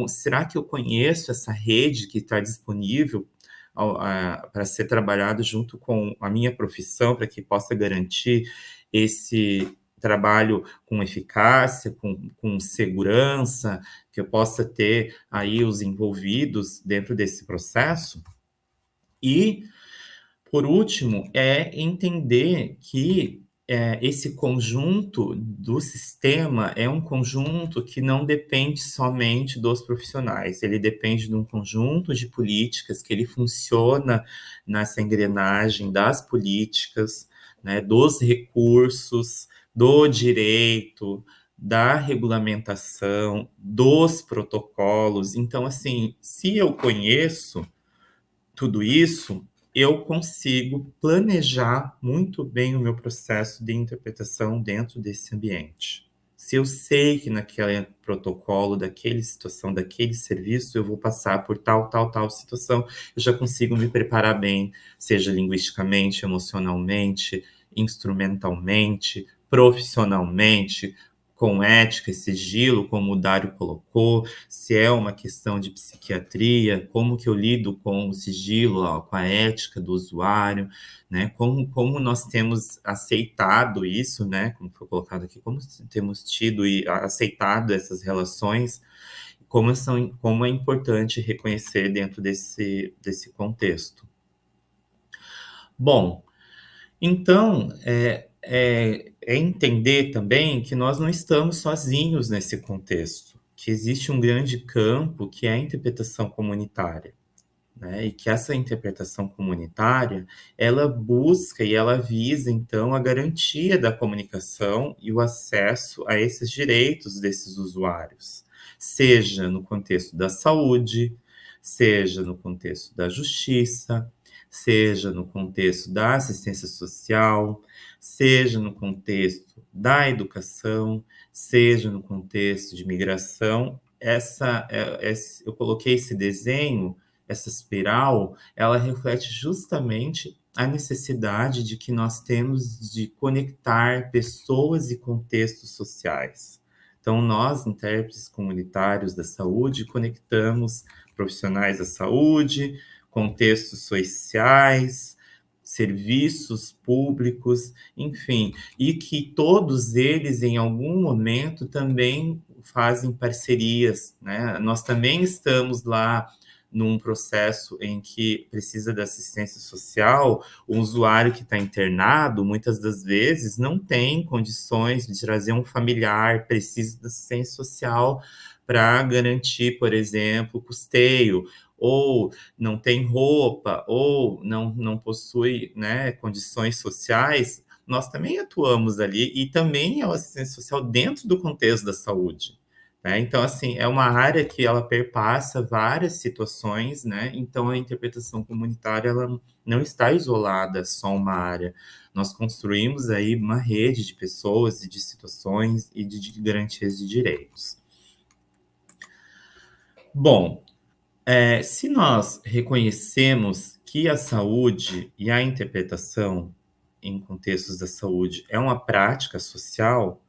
Será que eu conheço essa rede que está disponível para ser trabalhado junto com a minha profissão, para que possa garantir esse trabalho com eficácia, com segurança, que eu possa ter aí os envolvidos dentro desse processo? E, por último, entender que esse conjunto do sistema é um conjunto que não depende somente dos profissionais, ele depende de um conjunto de políticas que ele funciona nessa engrenagem das políticas, né, dos recursos, do direito, da regulamentação, dos protocolos. Então, assim, se eu conheço tudo isso, eu consigo planejar muito bem o meu processo de interpretação dentro desse ambiente. Se eu sei que naquele protocolo, daquela situação, daquele serviço, eu vou passar por tal situação, eu já consigo me preparar bem, seja linguisticamente, emocionalmente, instrumentalmente, profissionalmente, com ética e sigilo, como o Dário colocou, se é uma questão de psiquiatria, como que eu lido com o sigilo, ó, com a ética do usuário, né? Como nós temos aceitado isso, né? Como foi colocado aqui, como temos tido e aceitado essas relações, como é importante reconhecer dentro desse contexto. Bom, então, é entender também que nós não estamos sozinhos nesse contexto, que existe um grande campo que é a interpretação comunitária, né? E que essa interpretação comunitária, ela busca e ela visa, então, a garantia da comunicação e o acesso a esses direitos desses usuários, seja no contexto da saúde, seja no contexto da justiça, seja no contexto da assistência social, seja no contexto da educação, seja no contexto de migração. Eu coloquei esse desenho, essa espiral, ela reflete justamente a necessidade de que nós temos de conectar pessoas e contextos sociais. Então, nós, intérpretes comunitários da saúde, conectamos profissionais da saúde, contextos sociais, serviços públicos, enfim, e que todos eles, em algum momento, também fazem parcerias, né? Nós também estamos lá num processo em que precisa da assistência social, o usuário que está internado, muitas das vezes, não tem condições de trazer um familiar, precisa da assistência social para garantir, por exemplo, custeio, ou não tem roupa, ou não possui, né, condições sociais. Nós também atuamos ali e também é uma assistência social dentro do contexto da saúde. Né? Então, assim, é uma área que ela perpassa várias situações, né? Então, a interpretação comunitária ela não está isolada só uma área. Nós construímos aí uma rede de pessoas e de situações e de garantias de direitos. Bom, se nós reconhecemos que a saúde e a interpretação em contextos da saúde é uma prática social,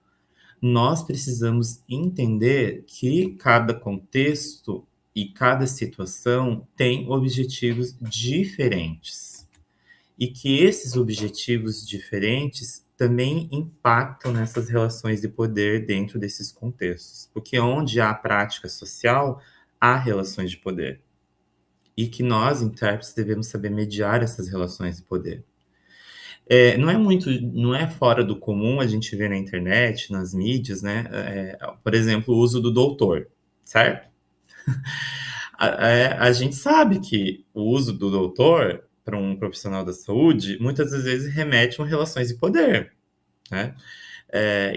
nós precisamos entender que cada contexto e cada situação tem objetivos diferentes. E que esses objetivos diferentes também impactam nessas relações de poder dentro desses contextos. Porque onde há prática social, há relações de poder. E que nós, intérpretes, devemos saber mediar essas relações de poder. Não é fora do comum a gente ver na internet, nas mídias, né? Por exemplo, o uso do doutor, certo? A gente sabe que o uso do doutor para um profissional da saúde muitas das vezes remete a relações de poder, né?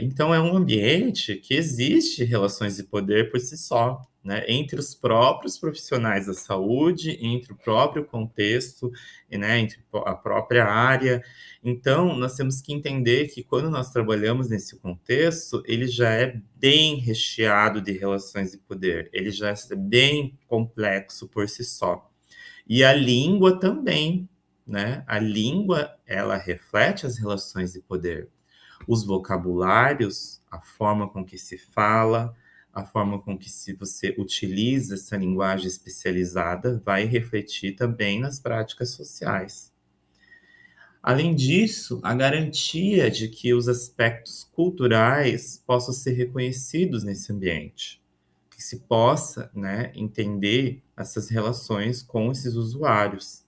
Então, é um ambiente que existe relações de poder por si só, né? Entre os próprios profissionais da saúde, entre o próprio contexto, né? Entre a própria área. Então, nós temos que entender que quando nós trabalhamos nesse contexto, ele já é bem recheado de relações de poder, ele já é bem complexo por si só. E a língua também, né? A língua, ela reflete as relações de poder. Os vocabulários, a forma com que se fala, a forma com que você utiliza essa linguagem especializada vai refletir também nas práticas sociais. Além disso, a garantia de que os aspectos culturais possam ser reconhecidos nesse ambiente, que se possa, né, entender essas relações com esses usuários,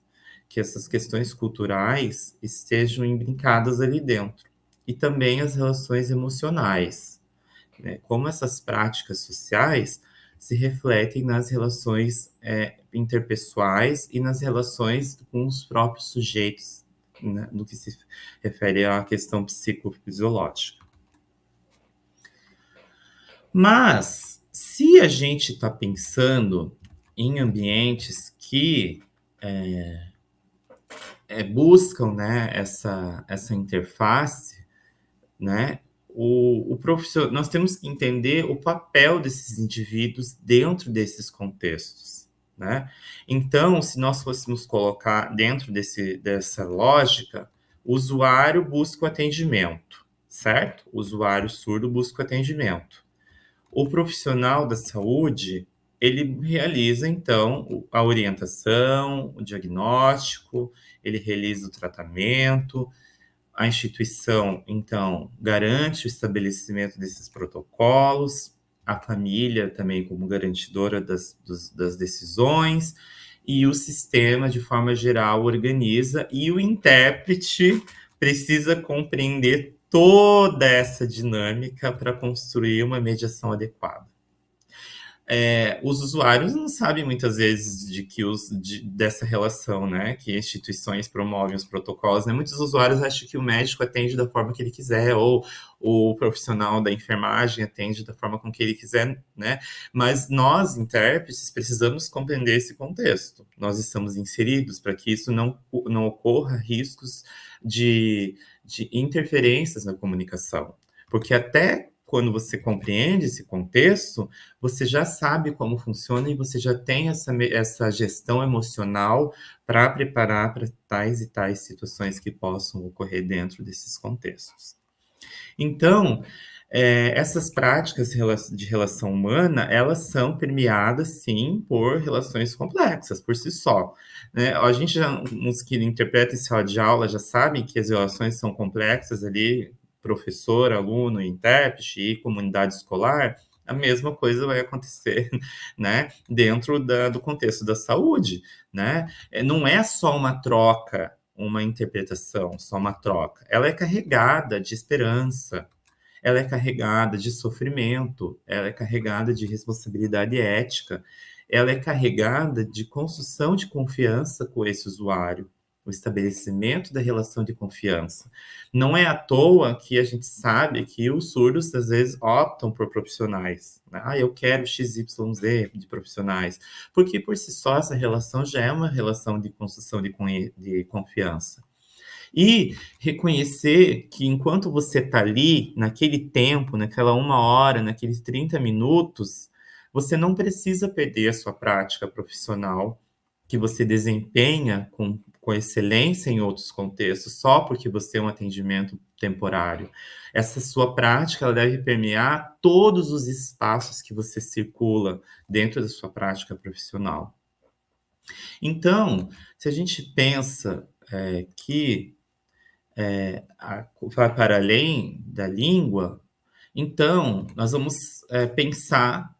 que essas questões culturais estejam imbricadas ali dentro. E também as relações emocionais, né? Como essas práticas sociais se refletem nas relações interpessoais e nas relações com os próprios sujeitos, né, no que se refere à questão psicofisiológica. Mas, se a gente está pensando em ambientes que buscam, né, essa interface, né, nós temos que entender o papel desses indivíduos dentro desses contextos, né? Então, se nós fôssemos colocar dentro dessa lógica, o usuário busca o atendimento, certo? O usuário surdo busca atendimento. O profissional da saúde, ele realiza, então, a orientação, o diagnóstico, ele realiza o tratamento, a instituição, então, garante o estabelecimento desses protocolos, a família também como garantidora das decisões, e o sistema, de forma geral, organiza, e o intérprete precisa compreender toda essa dinâmica para construir uma mediação adequada. Os usuários não sabem muitas vezes dessa relação, né? Que instituições promovem os protocolos, né? Muitos usuários acham que o médico atende da forma que ele quiser, ou o profissional da enfermagem atende da forma com que ele quiser, né? Mas nós, intérpretes, precisamos compreender esse contexto. Nós estamos inseridos para que isso não ocorra riscos de interferências na comunicação. Porque até quando você compreende esse contexto, você já sabe como funciona e você já tem essa gestão emocional para preparar para tais e tais situações que possam ocorrer dentro desses contextos. Então, essas práticas de relação humana, elas são permeadas, sim, por relações complexas, por si só. Né? A gente, os que interpretam em sala de aula, já sabem que as relações são complexas ali, professor, aluno, intérprete e comunidade escolar, a mesma coisa vai acontecer, né, dentro do contexto da saúde, né? Não é só uma troca, uma interpretação, só uma troca. Ela é carregada de esperança, ela é carregada de sofrimento, ela é carregada de responsabilidade ética, ela é carregada de construção de confiança com esse usuário, o estabelecimento da relação de confiança. Não é à toa que a gente sabe que os surdos, às vezes, optam por profissionais. Né? Eu quero XYZ de profissionais. Porque, por si só, essa relação já é uma relação de construção de confiança. E reconhecer que enquanto você está ali, naquele tempo, naquela 1 hora, naqueles 30 minutos, você não precisa perder a sua prática profissional, que você desempenha com excelência em outros contextos, só porque você é um atendimento temporário. Essa sua prática, ela deve permear todos os espaços que você circula dentro da sua prática profissional. Então, se a gente pensa que vai para além da língua, então nós vamos pensar.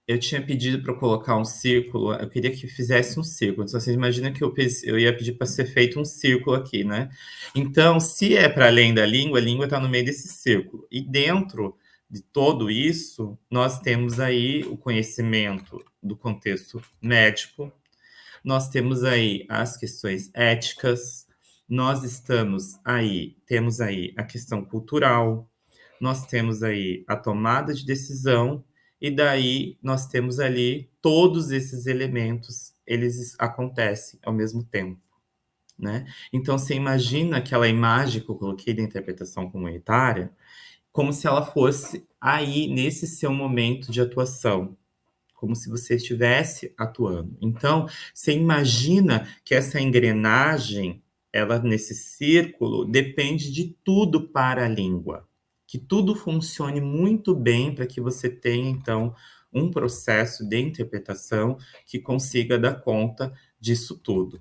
Eu tinha pedido para colocar um círculo, eu queria que fizesse um círculo. Então, vocês imaginam que eu ia pedir para ser feito um círculo aqui, né? Então, se é para além da língua, a língua está no meio desse círculo. E dentro de todo isso, nós temos aí o conhecimento do contexto médico, nós temos aí as questões éticas, temos aí a questão cultural, nós temos aí a tomada de decisão, e daí nós temos ali todos esses elementos, eles acontecem ao mesmo tempo, né? Então, você imagina aquela imagem que eu coloquei da interpretação comunitária, como se ela fosse aí nesse seu momento de atuação, como se você estivesse atuando. Então, você imagina que essa engrenagem, ela nesse círculo, depende de tudo para a língua. Que tudo funcione muito bem para que você tenha, então, um processo de interpretação que consiga dar conta disso tudo.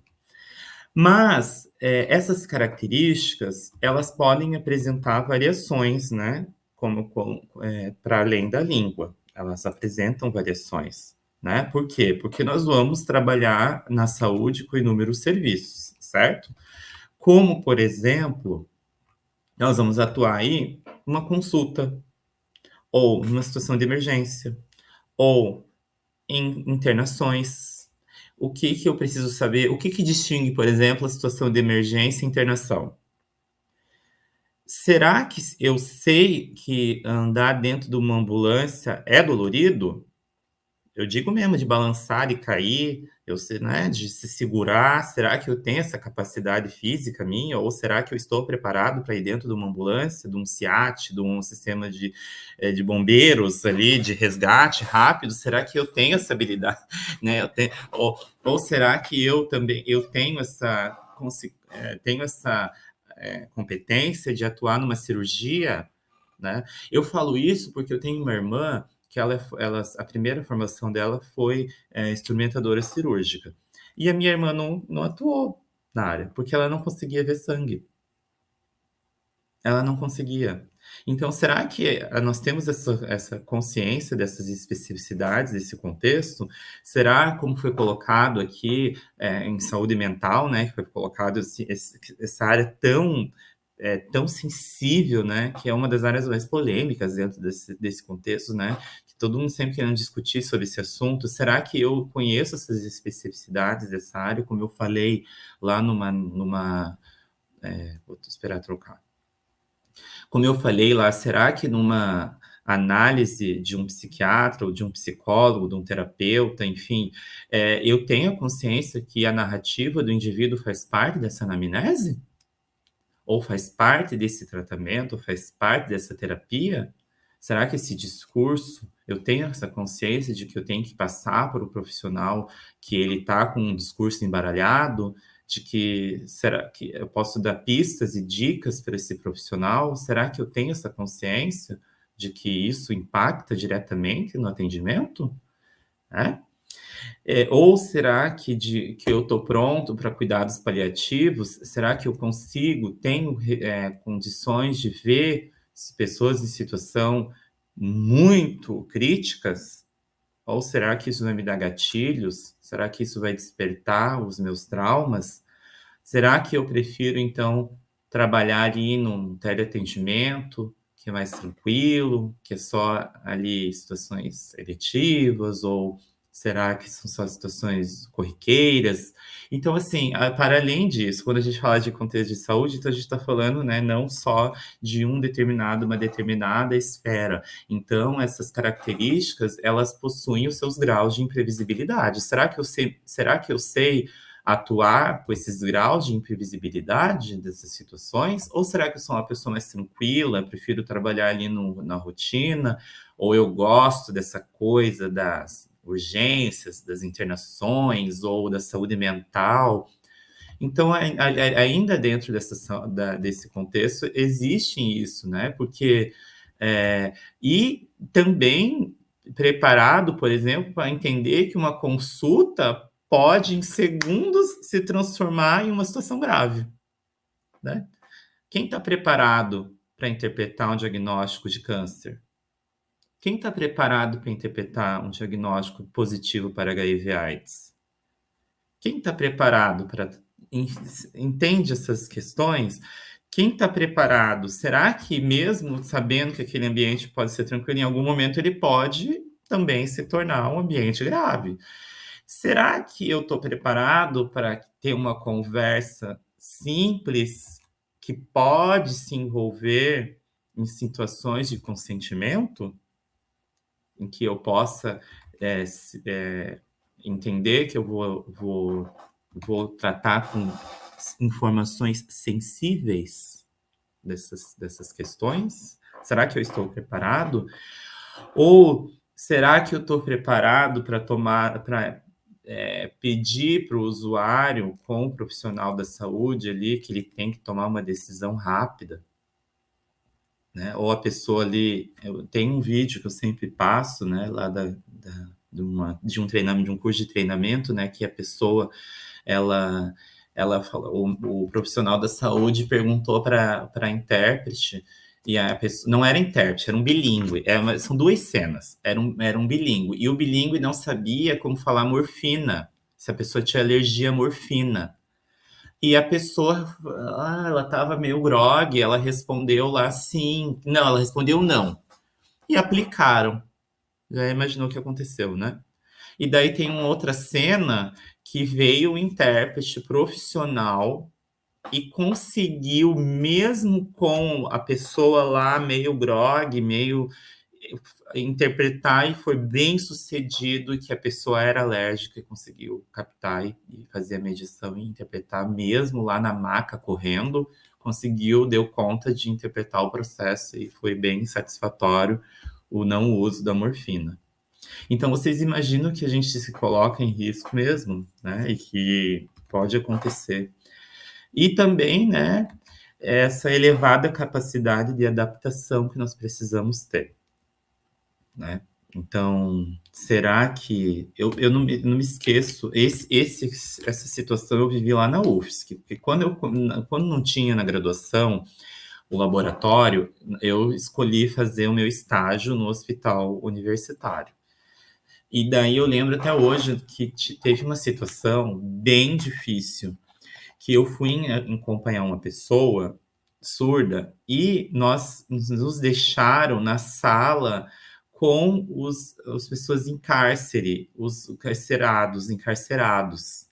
Mas essas características, elas podem apresentar variações, né? Para além da língua. Elas apresentam variações, né? Por quê? Porque nós vamos trabalhar na saúde com inúmeros serviços, certo? Como, por exemplo, nós vamos atuar aí numa consulta, ou numa situação de emergência, ou em internações. O que eu preciso saber? O que distingue, por exemplo, a situação de emergência e internação? Será que eu sei que andar dentro de uma ambulância é dolorido? Eu digo mesmo de balançar e cair, eu sei, né, de se segurar. Será que eu tenho essa capacidade física minha? Ou será que eu estou preparado para ir dentro de uma ambulância, de um SEAT, de um sistema de bombeiros ali, de resgate rápido? Será que eu tenho essa habilidade? Né? Ou será que eu também tenho essa competência de atuar numa cirurgia né? Eu falo isso porque eu tenho uma irmã que a primeira formação dela foi instrumentadora cirúrgica. E a minha irmã não atuou na área, porque ela não conseguia ver sangue. Ela não conseguia. Então, será que nós temos essa consciência dessas especificidades, desse contexto? Será, como foi colocado aqui em saúde mental, né, que foi colocado essa área tão sensível, né, que é uma das áreas mais polêmicas dentro desse contexto, né, que todo mundo sempre querendo discutir sobre esse assunto? Será que eu conheço essas especificidades dessa área, como eu falei lá vou esperar trocar. Como eu falei lá, será que numa análise de um psiquiatra ou de um psicólogo, de um terapeuta, enfim, eu tenho a consciência que a narrativa do indivíduo faz parte dessa anamnese? Ou faz parte desse tratamento, ou faz parte dessa terapia? Será que esse discurso, eu tenho essa consciência de que eu tenho que passar para o profissional que ele está com um discurso embaralhado, de que será que eu posso dar pistas e dicas para esse profissional? Será que eu tenho essa consciência de que isso impacta diretamente no atendimento? É? Ou será que eu estou pronto para cuidados paliativos? Será que eu tenho condições de ver pessoas em situação muito críticas? Ou será que isso vai me dar gatilhos? Será que isso vai despertar os meus traumas? Será que eu prefiro, então, trabalhar ali num teleatendimento, que é mais tranquilo, que é só ali situações eletivas, ou será que são só situações corriqueiras? Então, assim, para além disso, quando a gente fala de contexto de saúde, então a gente está falando, né, não só de uma determinada esfera. Então, essas características, elas possuem os seus graus de imprevisibilidade. Será que eu sei atuar com esses graus de imprevisibilidade dessas situações? Ou será que eu sou uma pessoa mais tranquila, prefiro trabalhar ali na rotina? Ou eu gosto dessa coisa das urgências, das internações ou da saúde mental? Então, ainda dentro desse contexto, existe isso, né? Porque, e também preparado, por exemplo, para entender que uma consulta pode, em segundos, se transformar em uma situação grave, né? Quem está preparado para interpretar um diagnóstico de câncer? Quem está preparado para interpretar um diagnóstico positivo para HIV/AIDS? Quem está preparado para entende essas questões? Quem está preparado? Será que mesmo sabendo que aquele ambiente pode ser tranquilo, em algum momento ele pode também se tornar um ambiente grave? Será que eu estou preparado para ter uma conversa simples que pode se envolver em situações de consentimento, em que eu possa entender que eu vou tratar com informações sensíveis dessas questões? Será que eu estou preparado? Ou será que eu estou preparado para pedir para o usuário, com o profissional da saúde ali, que ele tem que tomar uma decisão rápida, né? Ou a pessoa ali, tem um vídeo que eu sempre passo, né, lá de um treinamento, de um curso de treinamento, né, que a pessoa, ela fala, o profissional da saúde perguntou para a intérprete, e a pessoa, não era intérprete, era um bilíngue, são duas cenas, era um bilíngue, e o bilíngue não sabia como falar morfina, se a pessoa tinha alergia à morfina. E a pessoa, ela estava meio grogue, ela respondeu lá sim. Não, ela respondeu não. E aplicaram. Já imaginou o que aconteceu, né? E daí tem uma outra cena que veio o intérprete profissional e conseguiu, mesmo com a pessoa lá meio grogue, meio interpretar, e foi bem sucedido, que a pessoa era alérgica e conseguiu captar e fazer a medição e interpretar, mesmo lá na maca correndo, deu conta de interpretar o processo e foi bem satisfatório o não uso da morfina. Então, vocês imaginam que a gente se coloca em risco mesmo, né? E que pode acontecer. E também, né, essa elevada capacidade de adaptação que nós precisamos ter, né? Então, será que... Eu não me esqueço, essa situação eu vivi lá na UFSC, porque quando não tinha na graduação o laboratório, eu escolhi fazer o meu estágio no hospital universitário. E daí eu lembro até hoje que teve uma situação bem difícil, que eu fui acompanhar uma pessoa surda e nos deixaram na sala com as pessoas em cárcere, os encarcerados.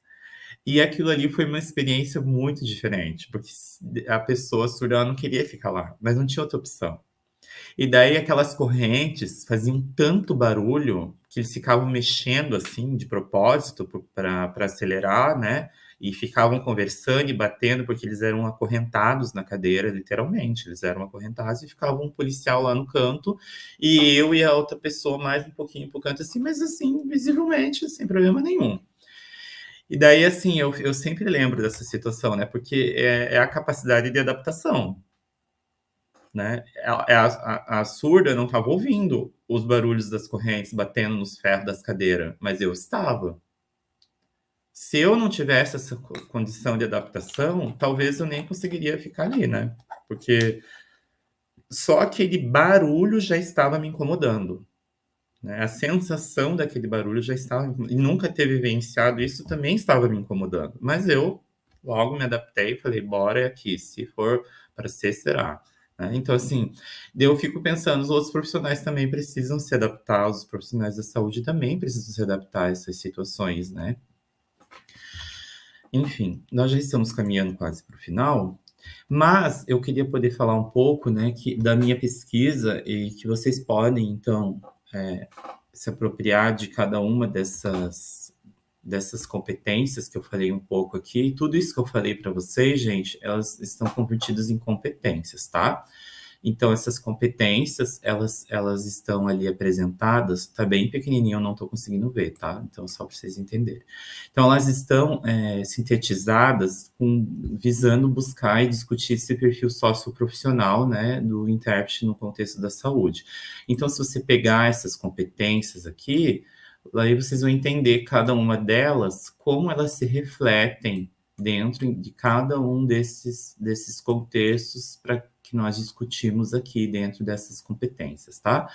E aquilo ali foi uma experiência muito diferente, porque a pessoa surda ela não queria ficar lá, mas não tinha outra opção. E daí aquelas correntes faziam tanto barulho que eles ficavam mexendo assim de propósito para acelerar, né? E ficavam conversando e batendo porque eles eram acorrentados na cadeira, literalmente. Eles eram acorrentados e ficava um policial lá no canto e eu e a outra pessoa mais um pouquinho pro canto assim, mas assim, visivelmente, sem problema nenhum. E daí, assim, eu sempre lembro dessa situação, né? Porque é a capacidade de adaptação, né? A surda não estava ouvindo os barulhos das correntes batendo nos ferros das cadeiras, mas eu estava. Se eu não tivesse essa condição de adaptação, talvez eu nem conseguiria ficar ali, né? Porque só aquele barulho já estava me incomodando, né? A sensação daquele barulho já estava... E nunca ter vivenciado isso também estava me incomodando. Mas eu logo me adaptei e falei, bora aqui, se for para ser, será. Né? Então, assim, eu fico pensando, os outros profissionais também precisam se adaptar, os profissionais da saúde também precisam se adaptar a essas situações, né? Enfim, nós já estamos caminhando quase para o final, mas eu queria poder falar um pouco, né, da minha pesquisa e que vocês podem, então, se apropriar de cada uma dessas competências que eu falei um pouco aqui. Tudo isso que eu falei para vocês, gente, elas estão convertidas em competências, tá? Então, essas competências, elas estão ali apresentadas, tá bem pequenininho, eu não estou conseguindo ver, tá? Então, só para vocês entenderem. Então, elas estão sintetizadas visando buscar e discutir esse perfil socioprofissional, né, do intérprete no contexto da saúde. Então, se você pegar essas competências aqui, aí vocês vão entender cada uma delas, como elas se refletem dentro de cada um desses contextos para que nós discutimos aqui dentro dessas competências, tá?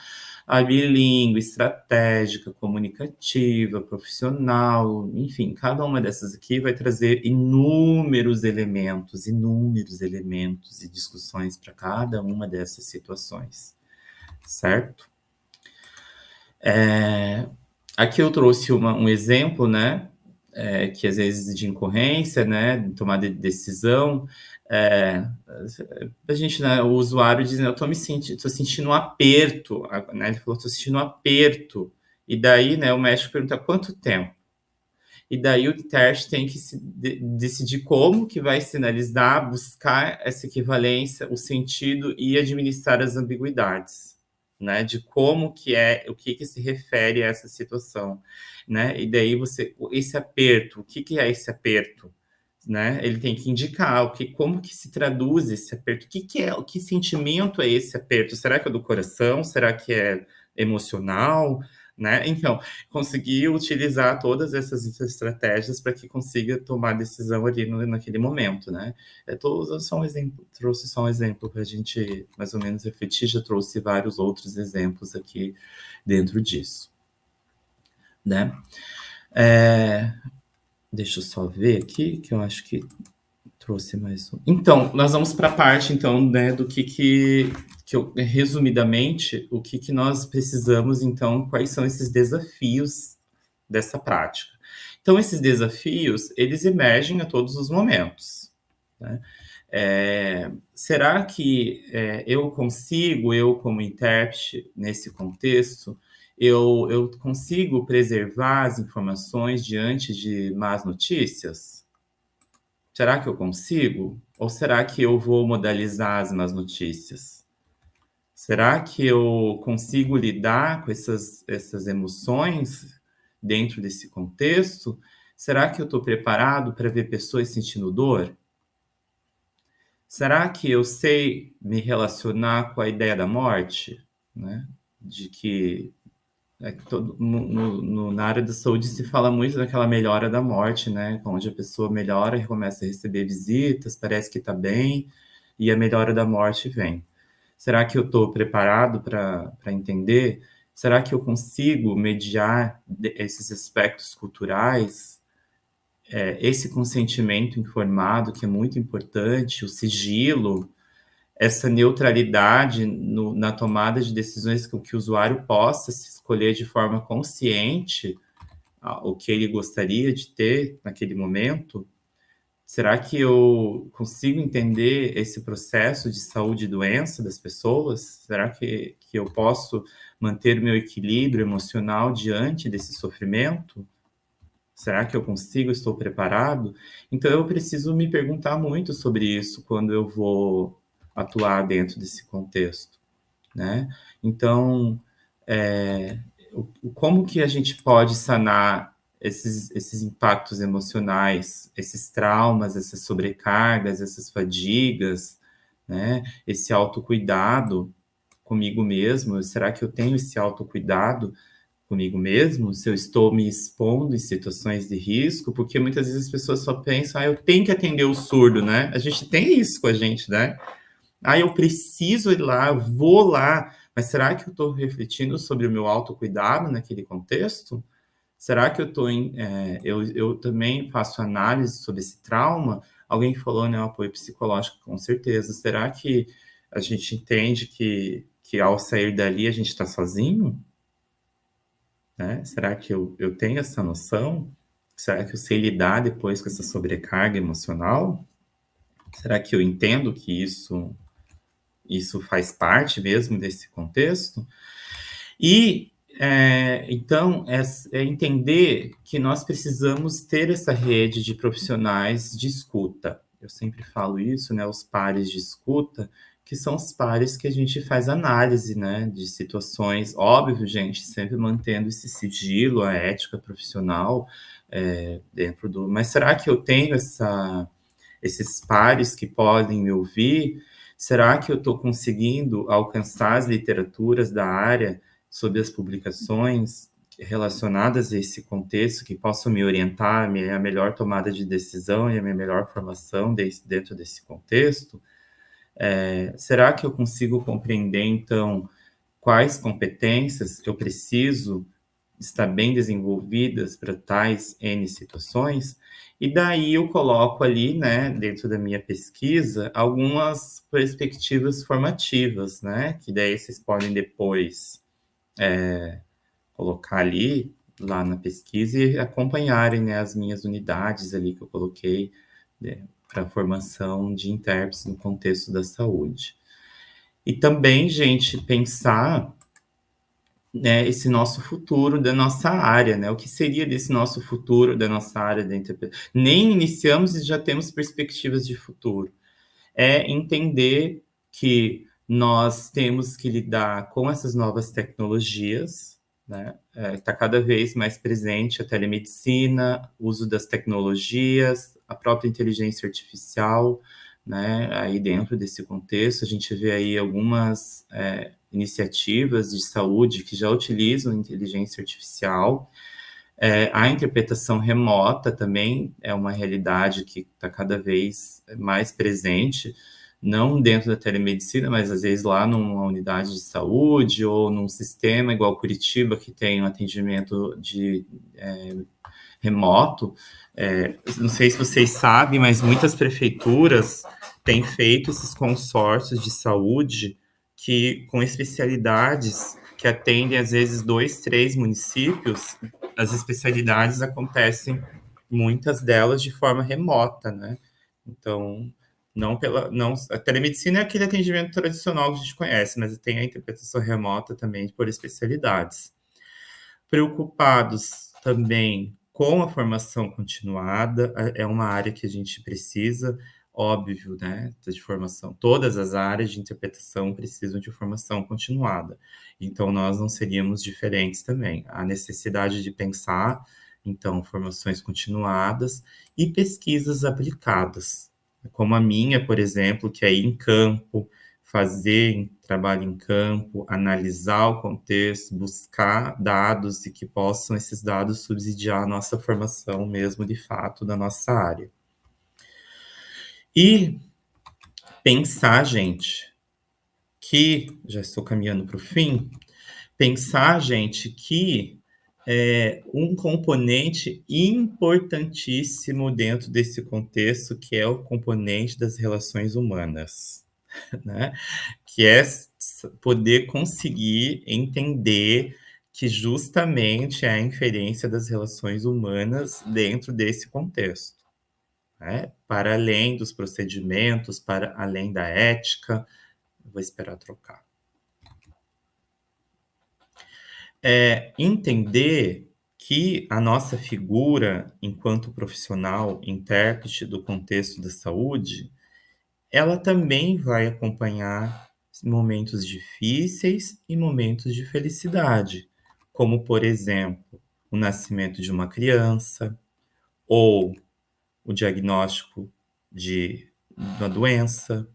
A bilíngue, estratégica, comunicativa, profissional, enfim, cada uma dessas aqui vai trazer inúmeros elementos e discussões para cada uma dessas situações, certo? Aqui eu trouxe um exemplo, né, que às vezes de incorrência, né, de tomada de decisão, a gente, né, o usuário diz, eu tô sentindo um aperto, né, ele falou, tô sentindo um aperto, e daí, né, o médico pergunta, quanto tempo? E daí o teste tem que decidir como que vai sinalizar, buscar essa equivalência, o sentido e administrar as ambiguidades, né, de como que o que se refere a essa situação, né, e daí esse aperto, o que é esse aperto? Né? Ele tem que indicar como que se traduz esse aperto, que sentimento é esse aperto? Será que é do coração? Será que é emocional? Né? Então, conseguir utilizar todas essas estratégias para que consiga tomar decisão ali naquele momento, né? Trouxe só um exemplo para a gente mais ou menos refletir, já trouxe vários outros exemplos aqui dentro disso, né? Deixa eu só ver aqui, que eu acho que trouxe mais um. Então, nós vamos para a parte, então, né, do que eu, resumidamente, o que nós precisamos, então, quais são esses desafios dessa prática. Então, esses desafios, eles emergem a todos os momentos, né? Será que eu como intérprete, nesse contexto, eu consigo preservar as informações diante de más notícias? Será que eu consigo? Ou será que eu vou modalizar as más notícias? Será que eu consigo lidar com essas emoções dentro desse contexto? Será que eu estou preparado para ver pessoas sentindo dor? Será que eu sei me relacionar com a ideia da morte, né? De que na área da saúde se fala muito daquela melhora da morte, né? Onde a pessoa melhora e começa a receber visitas, parece que está bem, e a melhora da morte vem. Será que eu estou preparado para entender? Será que eu consigo mediar esses aspectos culturais, esse consentimento informado, que é muito importante, o sigilo, essa neutralidade na tomada de decisões, que o usuário possa se escolher de forma consciente o que ele gostaria de ter naquele momento? Será que eu consigo entender esse processo de saúde e doença das pessoas? Será que eu posso manter meu equilíbrio emocional diante desse sofrimento? Será que eu consigo? Estou preparado? Então, eu preciso me perguntar muito sobre isso quando eu vou atuar dentro desse contexto, né? Então, é, como que a gente pode sanar esses impactos emocionais, esses traumas, essas sobrecargas, essas fadigas, né? Esse autocuidado comigo mesmo? Será que eu tenho esse autocuidado comigo mesmo? Se eu estou me expondo em situações de risco? Porque muitas vezes as pessoas só pensam, eu tenho que atender o surdo, né? A gente tem isso com a gente, né? Eu preciso ir lá, eu vou lá, mas será que eu estou refletindo sobre o meu autocuidado naquele contexto? Será que eu estou eu também faço análise sobre esse trauma? Alguém falou, né, o apoio psicológico, com certeza. Será que a gente entende que ao sair dali a gente está sozinho? Né? Será que eu tenho essa noção? Será que eu sei lidar depois com essa sobrecarga emocional? Será que eu entendo que isso faz parte mesmo desse contexto? E então é entender que nós precisamos ter essa rede de profissionais de escuta. Eu sempre falo isso, né? Os pares de escuta, que são os pares que a gente faz análise, né? De situações, óbvio, gente, sempre mantendo esse sigilo, a ética profissional dentro do. Mas será que eu tenho esses pares que podem me ouvir? Será que eu estou conseguindo alcançar as literaturas da área sobre as publicações relacionadas a esse contexto que possam me orientar a melhor tomada de decisão e a minha melhor formação dentro desse contexto? Será que eu consigo compreender, então, quais competências eu preciso estar bem desenvolvidas para tais N situações? E daí eu coloco ali, né, dentro da minha pesquisa, algumas perspectivas formativas, né, que daí vocês podem depois colocar ali, lá na pesquisa, e acompanharem, né, as minhas unidades ali que eu coloquei, né, para a formação de intérpretes no contexto da saúde. E também, gente, pensar, né, esse nosso futuro da nossa área, né? O que seria desse nosso futuro da nossa área da interpretação? Nem iniciamos e já temos perspectivas de futuro. É entender que nós temos que lidar com essas novas tecnologias, né? Está cada vez mais presente a telemedicina, o uso das tecnologias, a própria inteligência artificial, né? Aí dentro desse contexto, a gente vê aí algumas iniciativas de saúde que já utilizam inteligência artificial. A interpretação remota também é uma realidade que está cada vez mais presente, não dentro da telemedicina, mas às vezes lá numa unidade de saúde ou num sistema igual Curitiba, que tem um atendimento remoto. Não sei se vocês sabem, mas muitas prefeituras têm feito esses consórcios de saúde com especialidades que atendem, às vezes, 2, 3 municípios. As especialidades acontecem, muitas delas, de forma remota, né? Então, a telemedicina é aquele atendimento tradicional que a gente conhece, mas tem a interpretação remota também por especialidades. Preocupados também com a formação continuada, é uma área que a gente precisa, óbvio, né, de formação. Todas as áreas de interpretação precisam de formação continuada. Então, nós não seríamos diferentes também. A necessidade de pensar, então, formações continuadas e pesquisas aplicadas. como a minha, por exemplo, que é ir em campo, fazer trabalho em campo, analisar o contexto, buscar dados e que possam esses dados subsidiar a nossa formação mesmo de fato da nossa área. E pensar, gente, que já estou caminhando para o fim, pensar, gente, que um componente importantíssimo dentro desse contexto, que é o componente das relações humanas, né? Que é poder conseguir entender que justamente é a inferência das relações humanas dentro desse contexto, né? Para além dos procedimentos, para além da ética. Vou esperar trocar. Entender que a nossa figura, enquanto profissional, intérprete do contexto da saúde, ela também vai acompanhar momentos difíceis e momentos de felicidade, como, por exemplo, o nascimento de uma criança, ou o diagnóstico de uma doença,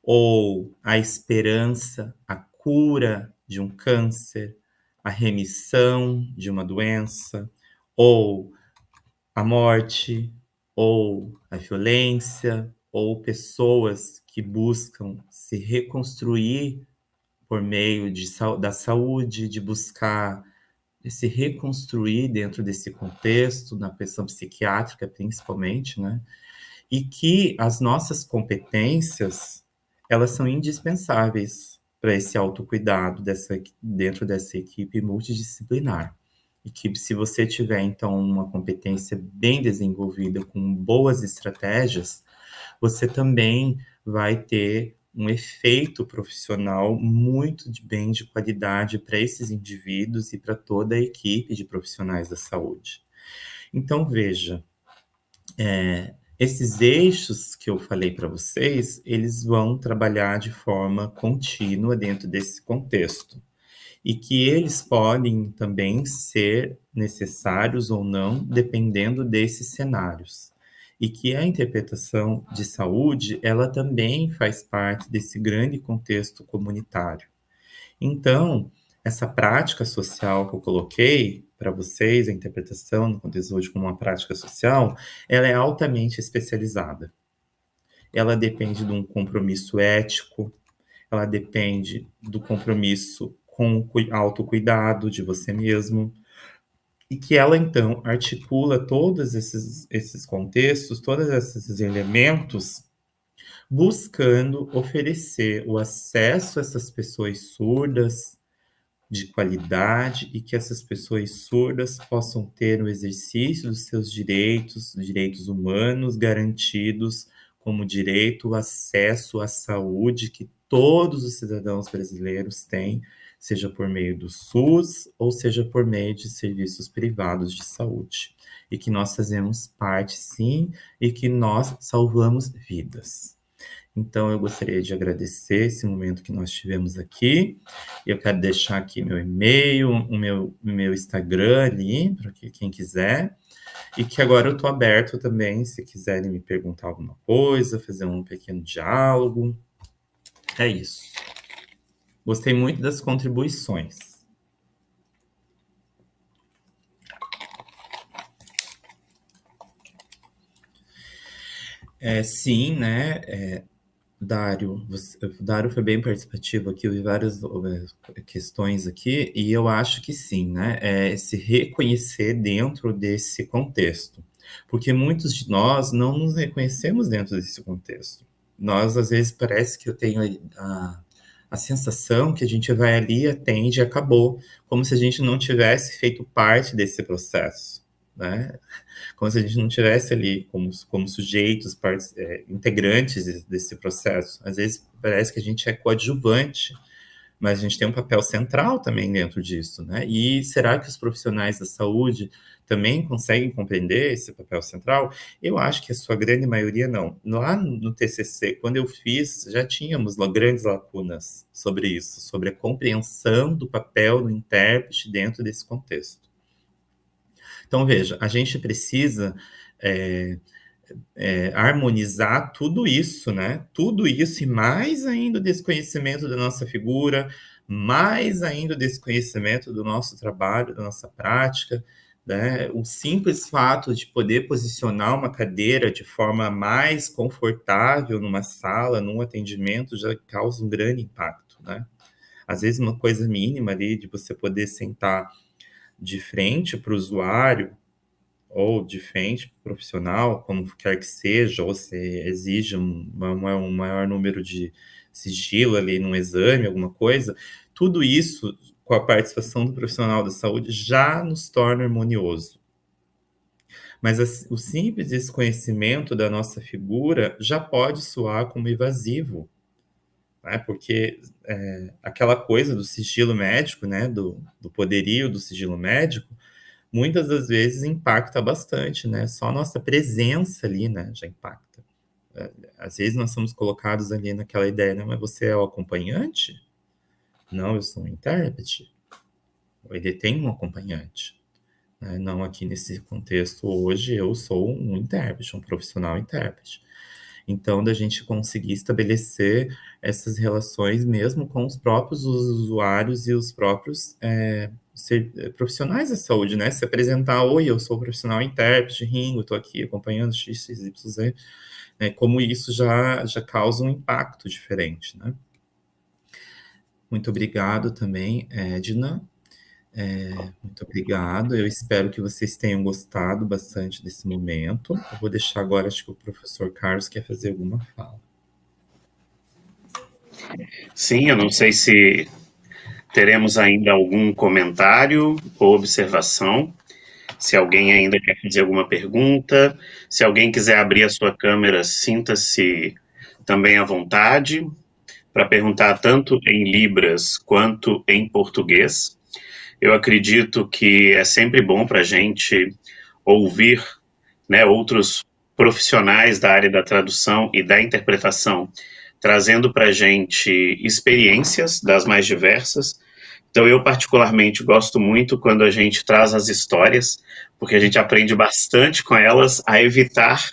ou a esperança, a cura de um câncer, a remissão de uma doença, ou a morte, ou a violência, ou pessoas que buscam se reconstruir por meio da saúde, de buscar se reconstruir dentro desse contexto, na questão psiquiátrica principalmente, né? E que as nossas competências, elas são indispensáveis para esse autocuidado dentro dessa equipe multidisciplinar. E que se você tiver, então, uma competência bem desenvolvida, com boas estratégias, você também vai ter um efeito profissional muito bem de qualidade para esses indivíduos e para toda a equipe de profissionais da saúde. Então, veja, esses eixos que eu falei para vocês, eles vão trabalhar de forma contínua dentro desse contexto. E que eles podem também ser necessários ou não, dependendo desses cenários. E que a interpretação de saúde, ela também faz parte desse grande contexto comunitário. Então, essa prática social que eu coloquei para vocês, a interpretação no contexto hoje como uma prática social, ela é altamente especializada. Ela depende de um compromisso ético, ela depende do compromisso com o autocuidado de você mesmo, e que ela, então, articula todos esses contextos, todos esses elementos, buscando oferecer o acesso a essas pessoas surdas, de qualidade, e que essas pessoas surdas possam ter o exercício dos seus direitos humanos garantidos, como direito ao acesso à saúde que todos os cidadãos brasileiros têm, seja por meio do SUS ou seja por meio de serviços privados de saúde. E que nós fazemos parte, sim, e que nós salvamos vidas. Então, eu gostaria de agradecer esse momento que nós tivemos aqui. Eu quero deixar aqui meu e-mail, o meu Instagram ali, para quem quiser. E que agora eu estou aberto também, se quiserem me perguntar alguma coisa, fazer um pequeno diálogo. É isso. Gostei muito das contribuições. Sim, né? Dário foi bem participativo aqui, eu vi várias questões aqui, e eu acho que sim, né? Se reconhecer dentro desse contexto, porque muitos de nós não nos reconhecemos dentro desse contexto. Nós, às vezes, parece que eu tenho a sensação que a gente vai ali, atende e acabou, como se a gente não tivesse feito parte desse processo, né? Como se a gente não tivesse ali como sujeitos, integrantes desse processo. Às vezes parece que a gente é coadjuvante, mas a gente tem um papel central também dentro disso, né? E será que os profissionais da saúde também conseguem compreender esse papel central? Eu acho que a sua grande maioria não. Lá no TCC, quando eu fiz, já tínhamos grandes lacunas sobre isso, sobre a compreensão do papel do intérprete dentro desse contexto. Então, veja, a gente precisa harmonizar tudo isso, né? Tudo isso e mais ainda o desconhecimento da nossa figura, mais ainda o desconhecimento do nosso trabalho, da nossa prática, né? O simples fato de poder posicionar uma cadeira de forma mais confortável numa sala, num atendimento, já causa um grande impacto, né? Às vezes uma coisa mínima ali de você poder sentar de frente para o usuário ou de frente profissional, como quer que seja, ou se exige um maior número de sigilo ali num exame, alguma coisa, tudo isso, com a participação do profissional da saúde, já nos torna harmonioso. Mas o simples desconhecimento da nossa figura já pode soar como invasivo, né? Porque aquela coisa do sigilo médico, né? Do poderio do sigilo médico, muitas das vezes impacta bastante, né? Só a nossa presença ali, né, já impacta. Às vezes nós somos colocados ali naquela ideia, né? Mas você é o acompanhante? Não, eu sou um intérprete. Ele tem um acompanhante. Né? Não aqui nesse contexto hoje, eu sou um intérprete, um profissional intérprete. Então, da gente conseguir estabelecer essas relações mesmo com os próprios usuários e os próprios profissionais da saúde, né? Se apresentar, oi, eu sou profissional intérprete, Ringo, estou aqui acompanhando XYZ, né? Como isso já causa um impacto diferente, né? Muito obrigado também, Edna. Muito obrigado. Eu espero que vocês tenham gostado bastante desse momento. Eu vou deixar agora, acho que o professor Carlos quer fazer alguma fala. Sim, eu não sei se teremos ainda algum comentário ou observação. Se alguém ainda quer fazer alguma pergunta, se alguém quiser abrir a sua câmera, sinta-se também à vontade para perguntar tanto em Libras quanto em português. Eu acredito que é sempre bom para a gente ouvir, né, outros profissionais da área da tradução e da interpretação trazendo para a gente experiências das mais diversas. Então, eu particularmente gosto muito quando a gente traz as histórias, porque a gente aprende bastante com elas a evitar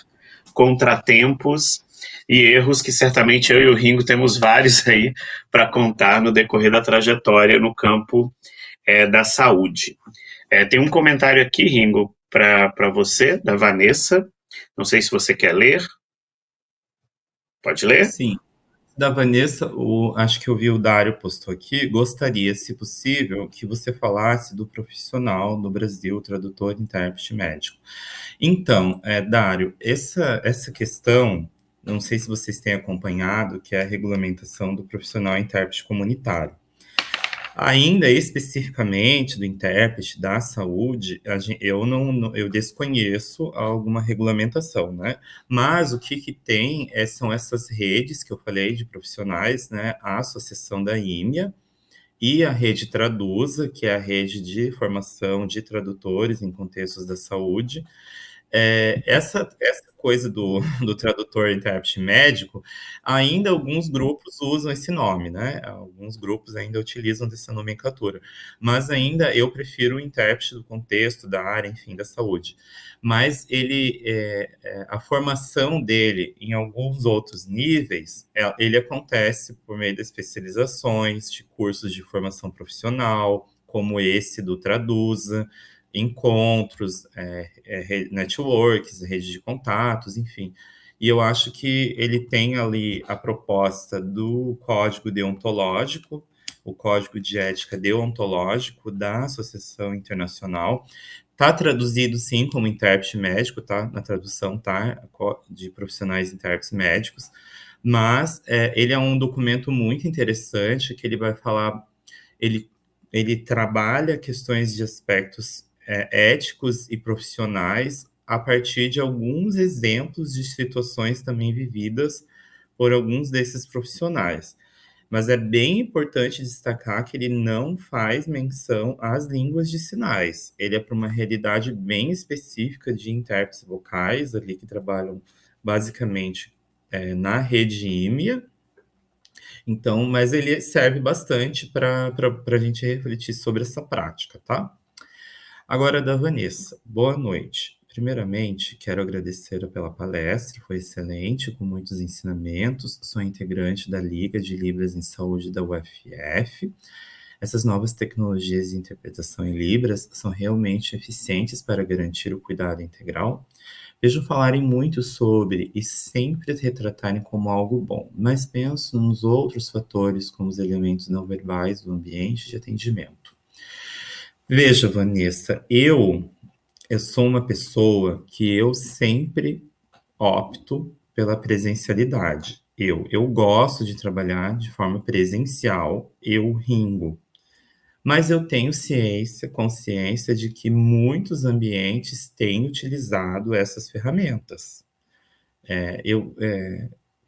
contratempos e erros que certamente eu e o Ringo temos vários aí para contar no decorrer da trajetória no campo da saúde. Tem um comentário aqui, Ringo, para você, da Vanessa. Não sei se você quer ler. Pode ler? Sim. Da Vanessa, acho que eu vi o Dário postou aqui, gostaria, se possível, que você falasse do profissional no Brasil, tradutor, intérprete médico. Então, Dário, essa questão, não sei se vocês têm acompanhado, que é a regulamentação do profissional intérprete comunitário. Ainda especificamente do intérprete da saúde, eu desconheço alguma regulamentação, né? Mas o que tem são essas redes que eu falei de profissionais, né? A Associação da IMEA e a Rede Traduza, que é a rede de formação de tradutores em contextos da saúde. Essa coisa do tradutor intérprete médico, ainda alguns grupos usam esse nome, né? Alguns grupos ainda utilizam dessa nomenclatura, mas ainda eu prefiro o intérprete do contexto, da área, enfim, da saúde. Mas a formação dele em alguns outros níveis, ele acontece por meio de especializações, de cursos de formação profissional, como esse do Traduza, encontros, networks, rede de contatos, enfim. E eu acho que ele tem ali a proposta do código deontológico, o código de ética deontológico da Associação Internacional. Está traduzido, sim, como intérprete médico, tá? Na tradução, tá? De profissionais intérpretes médicos. Mas ele é um documento muito interessante, que ele vai falar... Ele trabalha questões de aspectos éticos e profissionais a partir de alguns exemplos de situações também vividas por alguns desses profissionais. Mas é bem importante destacar que ele não faz menção às línguas de sinais. Ele é para uma realidade bem específica de intérpretes vocais, ali que trabalham basicamente na rede IMEA. Então, mas ele serve bastante para a gente refletir sobre essa prática, tá? Agora, da Vanessa. Boa noite. Primeiramente, quero agradecer pela palestra, foi excelente, com muitos ensinamentos. Sou integrante da Liga de Libras em Saúde da UFF. Essas novas tecnologias de interpretação em Libras são realmente eficientes para garantir o cuidado integral. Vejo falarem muito sobre e sempre retratarem como algo bom, mas penso nos outros fatores, como os elementos não verbais do ambiente de atendimento. Veja, Vanessa, eu sou uma pessoa que eu sempre opto pela presencialidade. Eu gosto de trabalhar de forma presencial, eu ringo. Mas eu tenho consciência de que muitos ambientes têm utilizado essas ferramentas.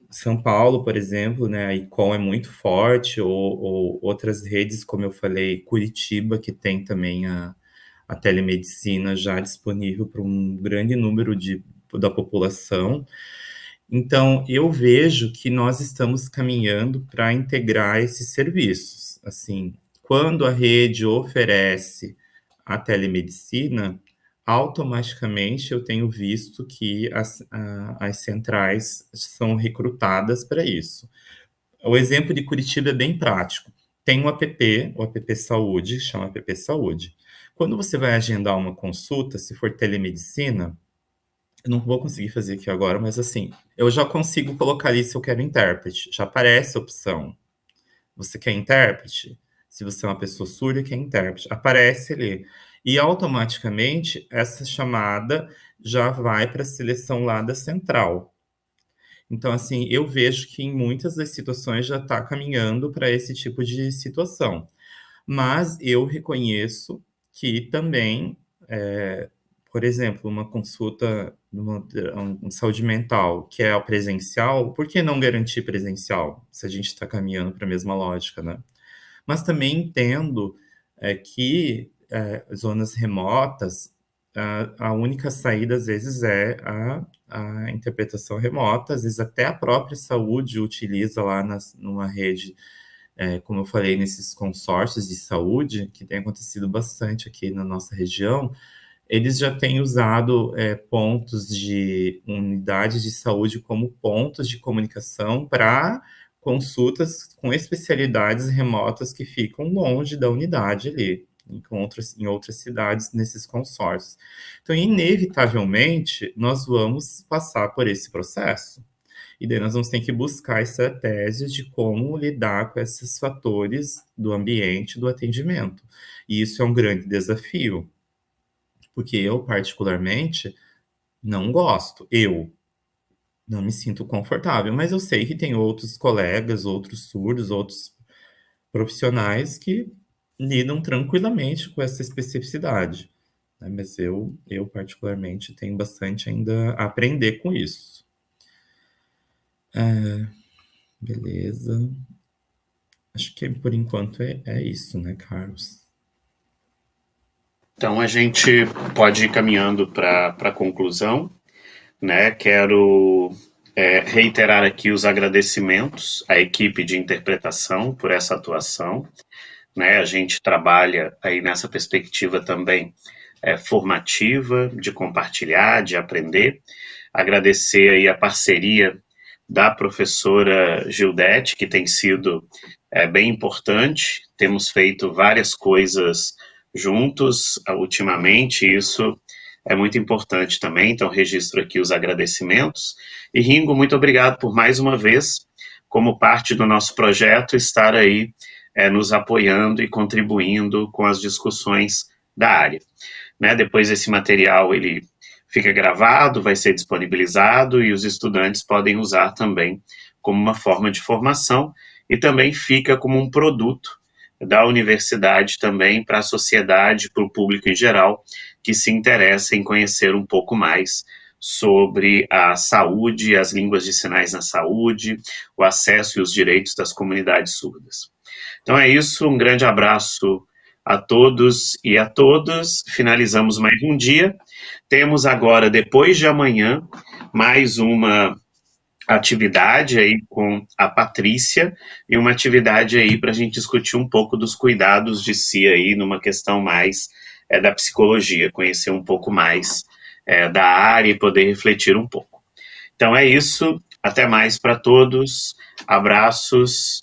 São Paulo, por exemplo, né, a Icon é muito forte, ou outras redes, como eu falei, Curitiba, que tem também a telemedicina já disponível para um grande número da população. Então, eu vejo que nós estamos caminhando para integrar esses serviços. Assim, quando a rede oferece a telemedicina, automaticamente eu tenho visto que as centrais são recrutadas para isso. O exemplo de Curitiba é bem prático. Tem um app, o app Saúde, chama app Saúde. Quando você vai agendar uma consulta, se for telemedicina, eu não vou conseguir fazer aqui agora, mas assim, eu já consigo colocar ali se eu quero intérprete. Já aparece a opção. Você quer intérprete? Se você é uma pessoa surda, quer intérprete. Aparece ali. E automaticamente essa chamada já vai para a seleção lá da central. Então, assim, eu vejo que em muitas das situações já está caminhando para esse tipo de situação. Mas eu reconheço que também, por exemplo, uma consulta de saúde mental, que é presencial, por que não garantir presencial, se a gente está caminhando para a mesma lógica, né? Mas também entendo que zonas remotas, a única saída, às vezes, é a interpretação remota, às vezes até a própria saúde utiliza lá numa rede, como eu falei, nesses consórcios de saúde, que tem acontecido bastante aqui na nossa região, eles já têm usado pontos de unidades de saúde como pontos de comunicação para consultas com especialidades remotas que ficam longe da unidade ali, em outras cidades, nesses consórcios. Então, inevitavelmente, nós vamos passar por esse processo. E daí nós vamos ter que buscar estratégias de como lidar com esses fatores do ambiente, do atendimento. E isso é um grande desafio, porque eu, particularmente, não gosto. Eu não me sinto confortável, mas eu sei que tem outros colegas, outros surdos, outros profissionais que lidam tranquilamente com essa especificidade, né? Mas eu, particularmente, tenho bastante ainda a aprender com isso. Beleza. Acho que por enquanto é isso, né, Carlos? Então a gente pode ir caminhando para a conclusão, né? Quero reiterar aqui os agradecimentos à equipe de interpretação por essa atuação, né? A gente trabalha aí nessa perspectiva também formativa, de compartilhar, de aprender. Agradecer aí a parceria da professora Gildete, que tem sido bem importante. Temos feito várias coisas juntos ultimamente, e isso é muito importante também. Então, registro aqui os agradecimentos. E, Ringo, muito obrigado por mais uma vez, como parte do nosso projeto, estar aí nos apoiando e contribuindo com as discussões da área. Né? Depois esse material ele fica gravado, vai ser disponibilizado e os estudantes podem usar também como uma forma de formação e também fica como um produto da universidade também para a sociedade, para o público em geral, que se interessa em conhecer um pouco mais sobre a saúde, as línguas de sinais na saúde, o acesso e os direitos das comunidades surdas. Então é isso, um grande abraço a todos e a todas. Finalizamos mais um dia. Temos agora, depois de amanhã, mais uma atividade aí com a Patrícia e uma atividade aí para a gente discutir um pouco dos cuidados de si aí numa questão mais da psicologia, conhecer um pouco mais da área e poder refletir um pouco. Então é isso, até mais para todos, abraços